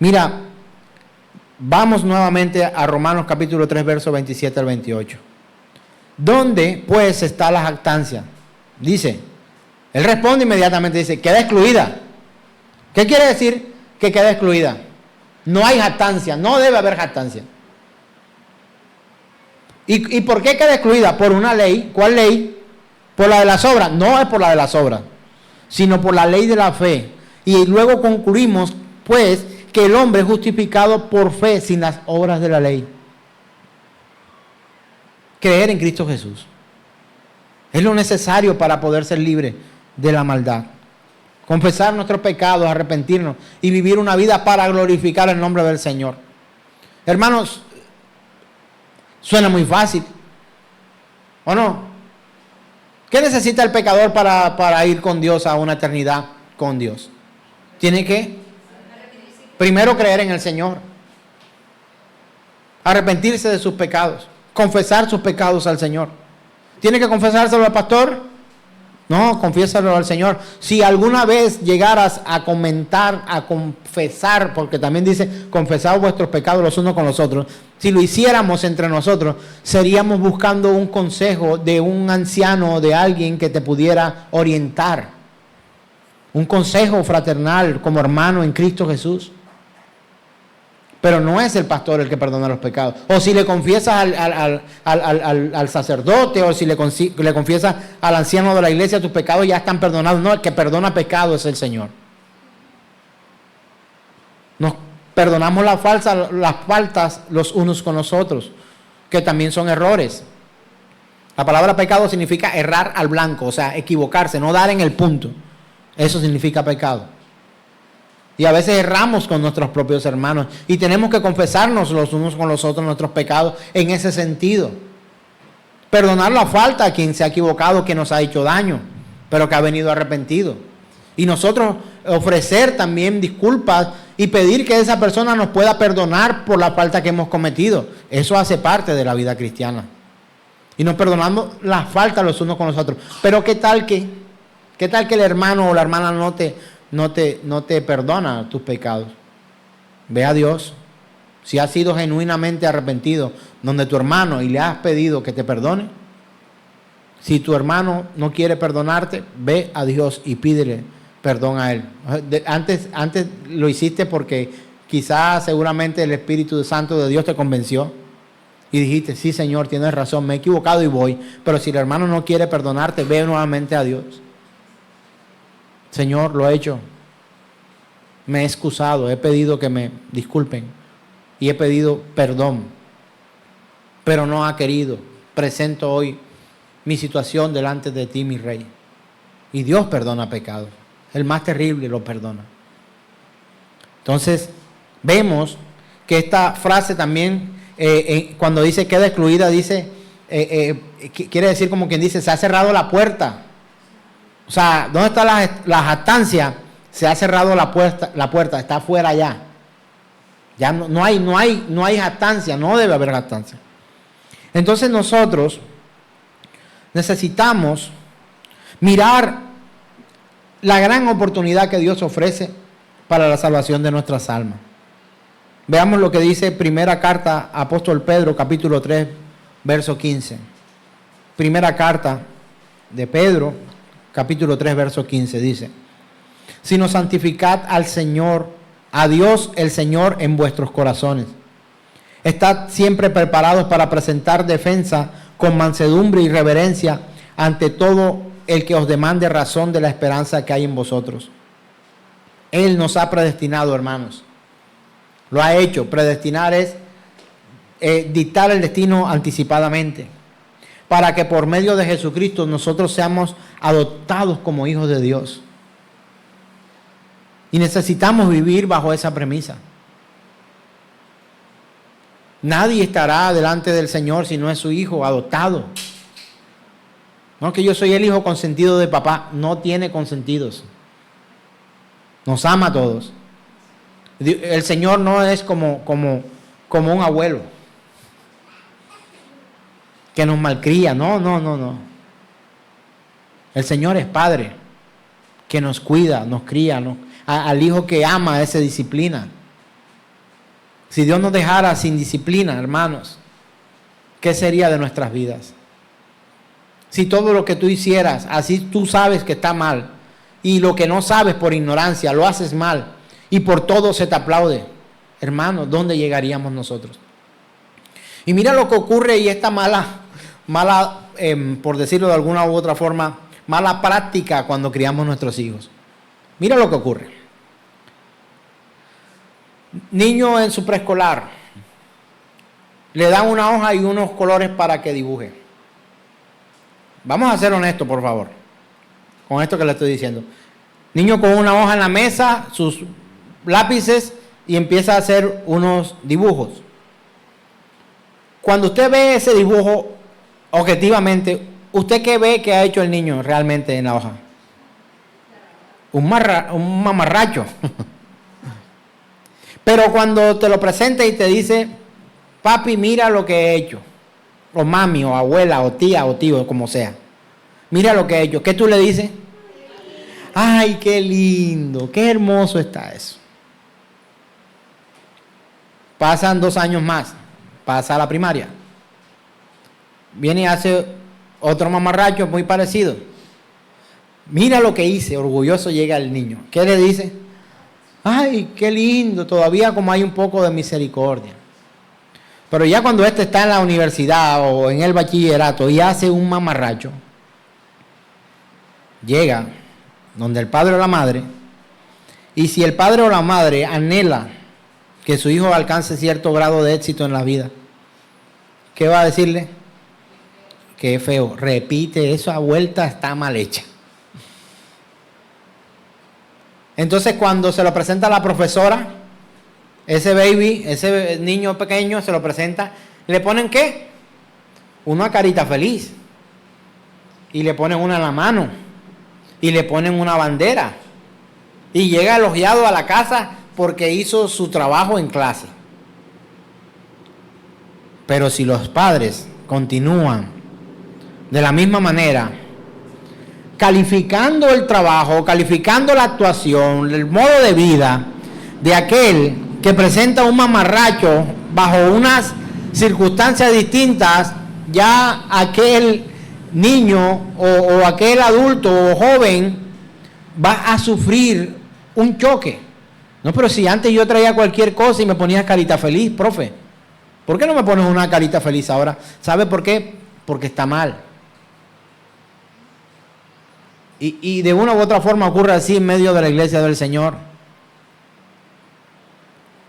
Mira, vamos nuevamente a Romanos capítulo 3, versos 27 al 28. ¿Dónde pues está la jactancia? Dice, él responde inmediatamente, dice, queda excluida. ¿Qué quiere decir que queda excluida? No hay jactancia, no debe haber jactancia. ¿Y por qué queda excluida? Por una ley. ¿Cuál ley? Por la de las obras. No es por la de las obras, sino por la ley de la fe. Y luego concluimos, pues, que el hombre es justificado por fe sin las obras de la ley. Creer en Cristo Jesús es lo necesario para poder ser libre de la maldad. Confesar nuestros pecados, arrepentirnos y vivir una vida para glorificar el nombre del Señor. Hermanos, suena muy fácil, ¿o no? ¿Qué necesita el pecador para ir con Dios a una eternidad con Dios? Tiene que primero creer en el Señor, arrepentirse de sus pecados, confesar sus pecados al Señor. ¿Tiene que confesárselo al pastor? No, confiésalo al Señor. Si alguna vez llegaras a comentar, a confesar, porque también dice, confesad vuestros pecados los unos con los otros. Si lo hiciéramos entre nosotros, seríamos buscando un consejo de un anciano o de alguien que te pudiera orientar. Un consejo fraternal como hermano en Cristo Jesús. Pero no es el pastor el que perdona los pecados. O si le confiesas al sacerdote, o si le confiesas al anciano de la iglesia, tus pecados ya están perdonados. No, el que perdona pecados es el Señor. Nos perdonamos las faltas los unos con los otros, que también son errores. La palabra pecado significa errar al blanco, o sea, equivocarse, no dar en el punto. Eso significa pecado. Y a veces erramos con nuestros propios hermanos y tenemos que confesarnos los unos con los otros nuestros pecados en ese sentido. Perdonar la falta a quien se ha equivocado, que nos ha hecho daño, pero que ha venido arrepentido. Y nosotros ofrecer también disculpas y pedir que esa persona nos pueda perdonar por la falta que hemos cometido. Eso hace parte de la vida cristiana. Y nos perdonamos las faltas los unos con los otros. Pero ¿qué tal que el hermano o la hermana no te perdona tus pecados? Ve a Dios. Si has sido genuinamente arrepentido donde tu hermano y le has pedido que te perdone, si tu hermano no quiere perdonarte, ve a Dios y pídele perdón a él. Antes lo hiciste porque quizás seguramente el Espíritu Santo de Dios te convenció y dijiste, sí Señor, tienes razón, me he equivocado y voy. Pero si el hermano no quiere perdonarte, ve nuevamente a Dios. Señor, lo he hecho, me he excusado, he pedido que me disculpen y he pedido perdón, pero no ha querido. Presento hoy mi situación delante de ti, mi Rey. Y Dios perdona pecados, el más terrible lo perdona. Entonces, vemos que esta frase también, cuando dice queda excluida, dice, quiere decir como quien dice, se ha cerrado la puerta. O sea, ¿dónde está la jactancia? Se ha cerrado la puerta, está afuera ya. Ya no hay jactancia, no debe haber jactancia. Entonces nosotros necesitamos mirar la gran oportunidad que Dios ofrece para la salvación de nuestras almas. Veamos lo que dice primera carta apóstol Pedro, capítulo 3, verso 15. Primera carta de Pedro, capítulo 3, verso 15, dice: sino santificad al Señor, a Dios el Señor en vuestros corazones, Estad siempre preparados para presentar defensa con mansedumbre y reverencia ante todo el que os demande razón de la esperanza que hay en vosotros. Él nos ha predestinado, hermanos. Lo ha hecho. Predestinar es dictar el destino anticipadamente, para que por medio de Jesucristo nosotros seamos adoptados como hijos de Dios. Y necesitamos vivir bajo esa premisa. Nadie estará delante del Señor si no es su hijo adoptado. No que yo soy el hijo consentido de papá. No tiene consentidos. Nos ama a todos. El Señor no es como un abuelo que nos malcría. No. El Señor es Padre que nos cuida, nos cría. Al hijo que ama, esa disciplina. Si Dios nos dejara sin disciplina, hermanos, ¿qué sería de nuestras vidas? Si todo lo que tú hicieras, así tú sabes que está mal, y lo que no sabes por ignorancia, lo haces mal, y por todo se te aplaude, hermanos, ¿dónde llegaríamos nosotros? Y mira lo que ocurre, y esta mala, por decirlo de alguna u otra forma, mala práctica cuando criamos nuestros hijos. Mira lo que ocurre. Niño en su preescolar, le dan una hoja y unos colores para que dibuje. Vamos a ser honestos, por favor, con esto que le estoy diciendo. Niño con una hoja en la mesa, sus lápices, y empieza a hacer unos dibujos. Cuando usted ve ese dibujo, objetivamente, ¿usted qué ve que ha hecho el niño realmente en la hoja? Un mamarracho. Pero cuando te lo presenta y te dice, papi, mira lo que he hecho, o mami, o abuela, o tía, o tío, como sea, mira lo que he hecho, ¿qué tú le dices? Ay, qué lindo, qué hermoso está eso. Pasan 2 años más, pasa a la primaria. Viene y hace otro mamarracho muy parecido. Mira lo que hice, orgulloso llega el niño. ¿Qué le dice? Ay, qué lindo, todavía como hay un poco de misericordia. Pero ya cuando este está en la universidad o en el bachillerato y hace un mamarracho, llega donde el padre o la madre, y si el padre o la madre anhela que su hijo alcance cierto grado de éxito en la vida, ¿qué va a decirle? Qué feo, repite, esa vuelta está mal hecha. Entonces cuando se lo presenta a la profesora, ese baby, ese niño pequeño se lo presenta, ¿le ponen qué? Una carita feliz. Y le ponen una en la mano. Y le ponen una bandera. Y llega elogiado a la casa porque hizo su trabajo en clase. Pero si los padres continúan de la misma manera, calificando el trabajo, calificando la actuación, el modo de vida de aquel que presenta un mamarracho bajo unas circunstancias distintas, ya aquel niño o aquel adulto o joven va a sufrir un choque. No, pero si antes yo traía cualquier cosa y me ponía carita feliz, profe, ¿por qué no me pones una carita feliz ahora? ¿Sabe por qué? Porque está mal. Y de una u otra forma ocurre así en medio de la iglesia del Señor.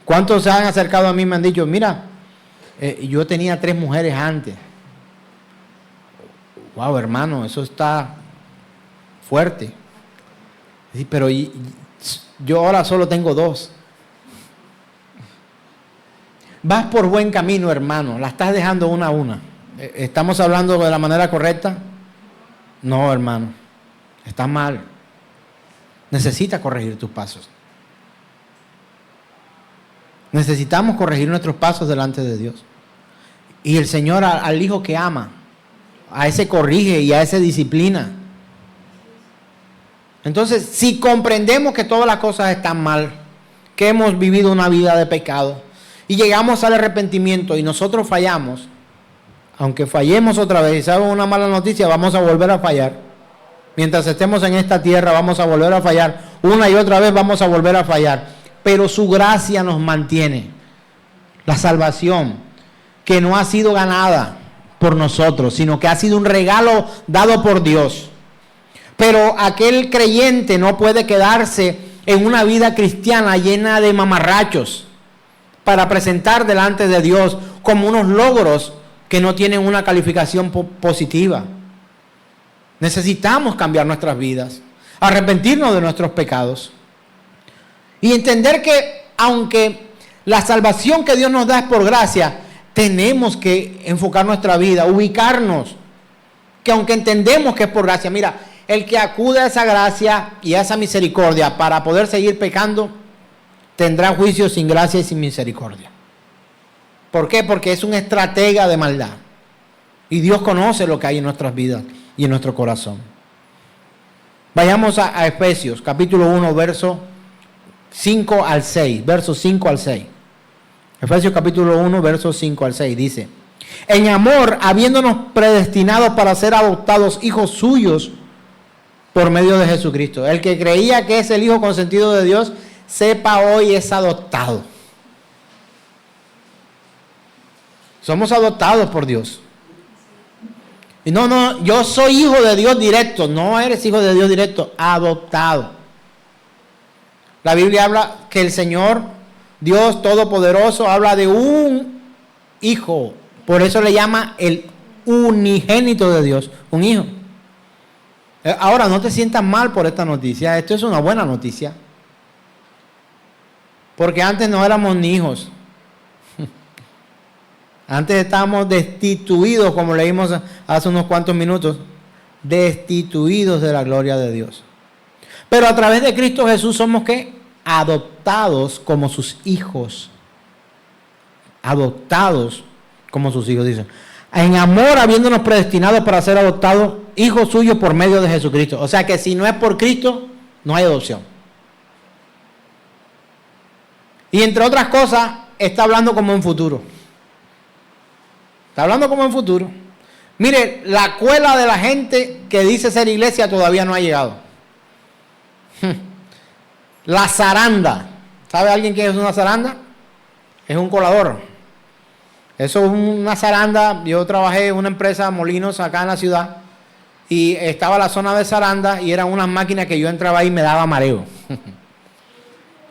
¿Cuántos se han acercado a mí y me han dicho, mira, yo tenía 3 mujeres antes? Wow, hermano, eso está fuerte. Sí, pero yo ahora solo tengo 2. Vas por buen camino, hermano. La estás dejando una a una. ¿Estamos hablando de la manera correcta? No, hermano. Está mal. Necesitas corregir tus pasos. Necesitamos corregir nuestros pasos delante de Dios. Y el Señor al hijo que ama, a ese corrige y a ese disciplina. Entonces, si comprendemos que todas las cosas están mal, que hemos vivido una vida de pecado y llegamos al arrepentimiento y nosotros fallamos, aunque fallemos otra vez y sabemos una mala noticia, vamos a volver a fallar. Mientras estemos en esta tierra vamos a volver a fallar. Una y otra vez vamos a volver a fallar. Pero su gracia nos mantiene. La salvación. que no ha sido ganada por nosotros, sino que ha sido un regalo dado por Dios. Pero aquel creyente no puede quedarse en una vida cristiana llena de mamarrachos para presentar delante de Dios como unos logros que no tienen una calificación positiva. Necesitamos cambiar nuestras vidas, arrepentirnos de nuestros pecados y entender que aunque la salvación que Dios nos da es por gracia, tenemos que enfocar nuestra vida, ubicarnos, que aunque entendemos que es por gracia, mira, el que acude a esa gracia y a esa misericordia para poder seguir pecando, tendrá juicio sin gracia y sin misericordia. ¿Por qué? Porque es un estratega de maldad. Y Dios conoce lo que hay en nuestras vidas y en nuestro corazón. Vayamos a Efesios, capítulo 1, verso 5 al 6. Versos 5 al 6. Efesios capítulo 1, versos 5 al 6. Dice: en amor, habiéndonos predestinados para ser adoptados hijos suyos por medio de Jesucristo. El que creía que es el hijo consentido de Dios, sepa hoy es adoptado. Somos adoptados por Dios. Y no, yo soy hijo de Dios directo. No eres hijo de Dios directo, adoptado. La Biblia habla que el Señor, Dios Todopoderoso, habla de un hijo. Por eso le llama el unigénito de Dios, un hijo. Ahora, no te sientas mal por esta noticia. Esto es una buena noticia. Porque antes no éramos ni hijos. Antes estábamos destituidos, como leímos hace unos cuantos minutos, destituidos de la gloria de Dios. Pero a través de Cristo Jesús somos ¿qué? Adoptados como sus hijos. Adoptados como sus hijos, dicen. En amor, habiéndonos predestinados para ser adoptados hijos suyos por medio de Jesucristo. O sea que si no es por Cristo, no hay adopción. Y entre otras cosas, está hablando como en futuro. Está hablando como en futuro. Mire, la cuela de la gente que dice ser iglesia todavía no ha llegado. La zaranda. ¿Sabe alguien qué es una zaranda? Es un colador. Eso es una zaranda. Yo trabajé en una empresa, Molinos, acá en la ciudad. Y estaba la zona de zaranda y eran unas máquinas que yo entraba ahí y me daba mareo.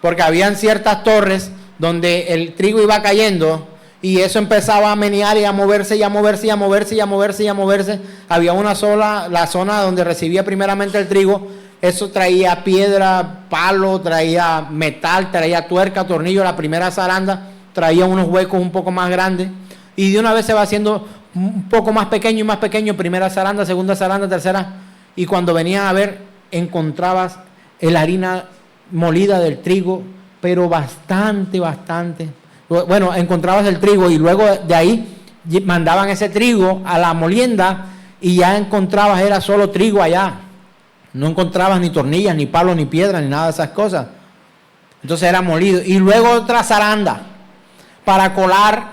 Porque habían ciertas torres donde el trigo iba cayendo y eso empezaba a menear y a moverse y a moverse y a moverse y a moverse y a moverse. Había una sola, la zona donde recibía primeramente el trigo. Eso traía piedra, palo, traía metal, traía tuerca, tornillo. La primera zaranda traía unos huecos un poco más grandes y de una vez se va haciendo un poco más pequeño y más pequeño. Primera zaranda, segunda zaranda, tercera. Y cuando venían a ver, encontrabas la harina molida del trigo, pero bastante. Bueno, encontrabas el trigo y luego de ahí mandaban ese trigo a la molienda y ya encontrabas, era solo trigo allá. No encontrabas ni tornillas, ni palos, ni piedras, ni nada de esas cosas. Entonces era molido. Y luego otra zaranda para colar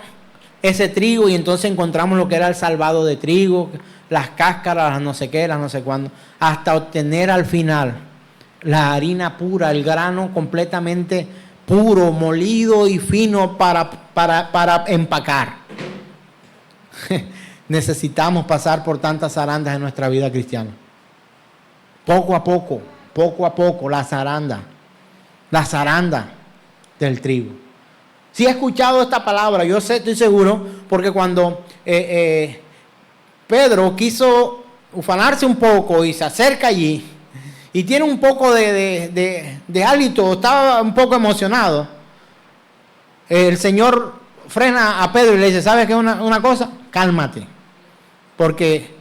ese trigo y entonces encontramos lo que era el salvado de trigo, las cáscaras, las no sé qué, las no sé cuándo, hasta obtener al final la harina pura, el grano completamente puro, molido y fino para empacar. Necesitamos pasar por tantas zarandas en nuestra vida cristiana. Poco a poco, la zaranda del trigo. Si he escuchado esta palabra, yo sé, estoy seguro, porque cuando Pedro quiso ufanarse un poco y se acerca allí, y tiene un poco de hálito, estaba un poco emocionado. El Señor frena a Pedro y le dice, ¿sabes qué es una cosa? Cálmate, porque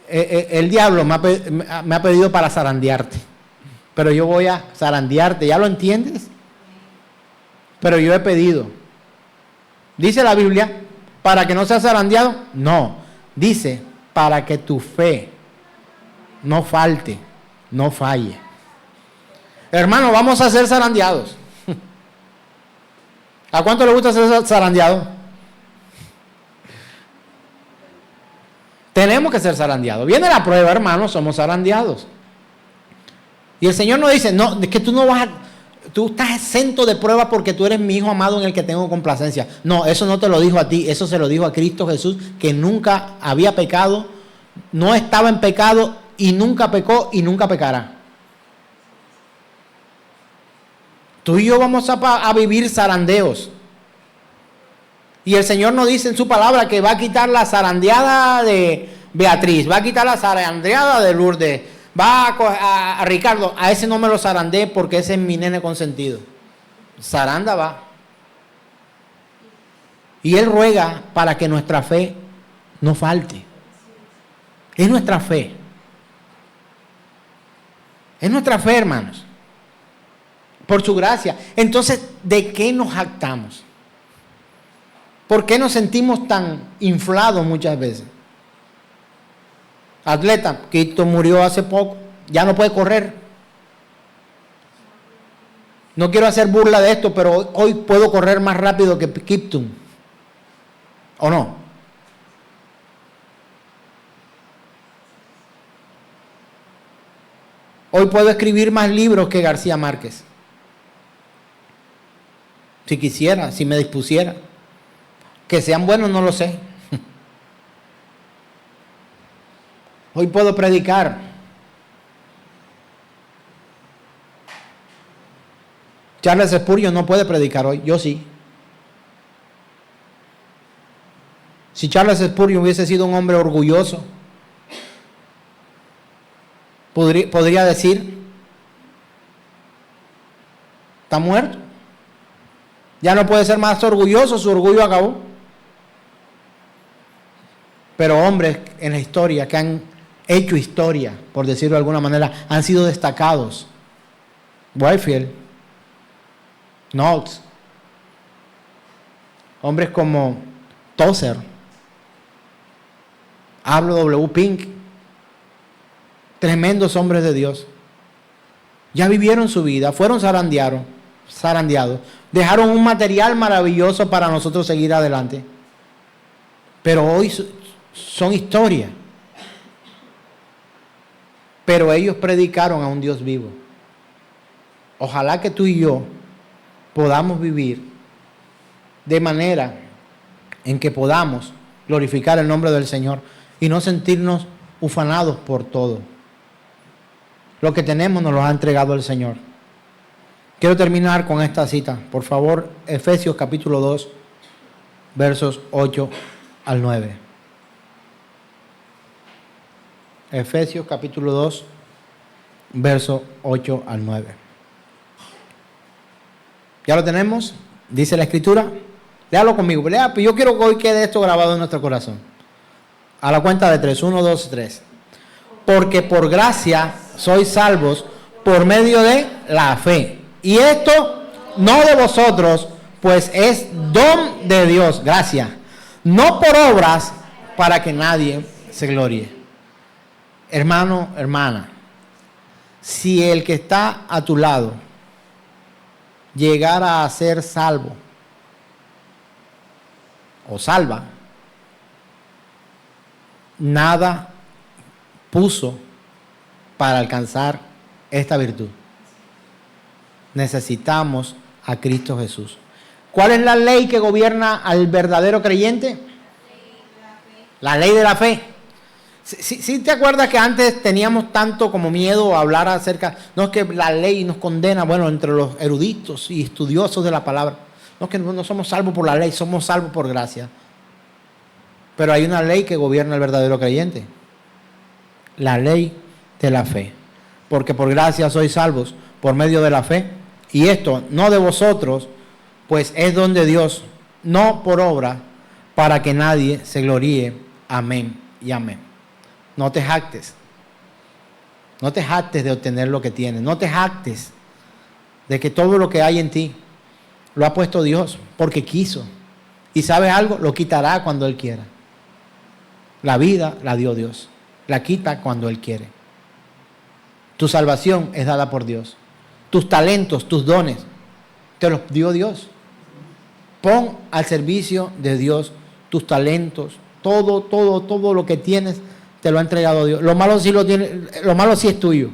el diablo me ha pedido para zarandearte, pero yo voy a zarandearte, ¿ya lo entiendes? Pero yo he pedido. ¿Dice la Biblia para que no seas zarandeado? No, dice para que tu fe no falte, no falle. Hermano, vamos a ser zarandeados. ¿A cuánto le gusta ser zarandeado? Tenemos que ser zarandeados. Viene la prueba, hermano, somos zarandeados. Y el Señor nos dice, no, es que tú no vas a... tú estás exento de prueba porque tú eres mi hijo amado en el que tengo complacencia. No, eso no te lo dijo a ti, eso se lo dijo a Cristo Jesús, que nunca había pecado, no estaba en pecado y nunca pecó y nunca pecará. Tú y yo vamos a vivir zarandeos. Y el Señor nos dice en su palabra que va a quitar la zarandeada de Beatriz, va a quitar la zarandeada de Lourdes, va a Ricardo, a ese no me lo zarandeé porque ese es mi nene consentido. Zaranda va. Y Él ruega para que nuestra fe no falte. Es nuestra fe. Es nuestra fe, hermanos. Por su gracia. Entonces, ¿de qué nos jactamos? ¿Por qué nos sentimos tan inflados muchas veces? Atleta, Quito murió hace poco, ya no puede correr. No quiero hacer burla de esto, pero hoy puedo correr más rápido que Kiptum. ¿O no? Hoy puedo escribir más libros que García Márquez. Si quisiera, si me dispusiera. Que sean buenos, no lo sé. Hoy puedo predicar. Charles Spurgeon no puede predicar hoy, yo sí. Si Charles Spurgeon hubiese sido un hombre orgulloso, podría decir, está muerto. Ya no puede ser más orgulloso, su orgullo acabó. Pero hombres en la historia que han hecho historia, por decirlo de alguna manera, han sido destacados. Whitefield, Knox, hombres como Tozer, W. Pink, tremendos hombres de Dios. Ya vivieron su vida, fueron zarandeados, dejaron un material maravilloso para nosotros seguir adelante. Pero hoy son historia. Pero ellos predicaron a un Dios vivo. Ojalá que tú y yo podamos vivir de manera en que podamos glorificar el nombre del Señor y no sentirnos ufanados por todo. Lo que tenemos nos lo ha entregado el Señor. Quiero terminar con esta cita. Por favor, Efesios capítulo 2, versos 8 al 9. Efesios capítulo 2, verso 8 al 9. ¿Ya lo tenemos? Dice la Escritura. Léalo conmigo. Lea, yo quiero que hoy quede esto grabado en nuestro corazón. A la cuenta de 3. 1, 2, 3. Porque por gracia sois salvos por medio de la fe. Y esto no de vosotros, pues es don de Dios. Gracias. No por obras para que nadie se gloríe. Hermano, hermana, si el que está a tu lado llegara a ser salvo o salva, nada puso para alcanzar esta virtud. Necesitamos a Cristo Jesús. ¿Cuál es la ley que gobierna al verdadero creyente? La ley de la fe. ¿Sí te acuerdas que antes teníamos tanto como miedo a hablar acerca, no es que la ley nos condena, bueno, entre los eruditos y estudiosos de la palabra, no es que no somos salvos por la ley, somos salvos por gracia. Pero hay una ley que gobierna al verdadero creyente. La ley de la fe. Porque por gracia sois salvos por medio de la fe. Y esto no de vosotros, pues es don de Dios, no por obra, para que nadie se gloríe. Amén y amén. No te jactes. No te jactes de obtener lo que tienes. No te jactes de que todo lo que hay en ti lo ha puesto Dios porque quiso. Y ¿sabes algo? Lo quitará cuando Él quiera. La vida la dio Dios. La quita cuando Él quiere. Tu salvación es dada por Dios. Tus talentos, tus dones, te los dio Dios. Pon al servicio de Dios tus talentos, todo lo que tienes te lo ha entregado Dios. Lo malo sí es tuyo.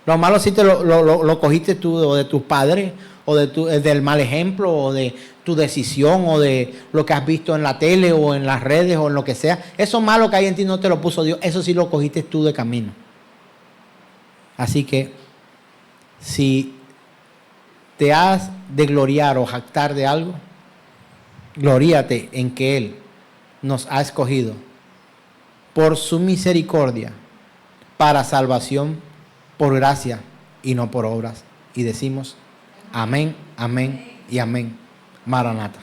Lo malo sí te lo cogiste tú, o de tus padres, o del mal ejemplo, o de tu decisión, o de lo que has visto en la tele, o en las redes, o en lo que sea. Eso malo que hay en ti no te lo puso Dios, eso sí lo cogiste tú de camino. Así que, si te has de gloriar o jactar de algo, gloríate en que Él nos ha escogido por su misericordia para salvación, por gracia y no por obras. Y decimos amén, amén y amén. Maranata.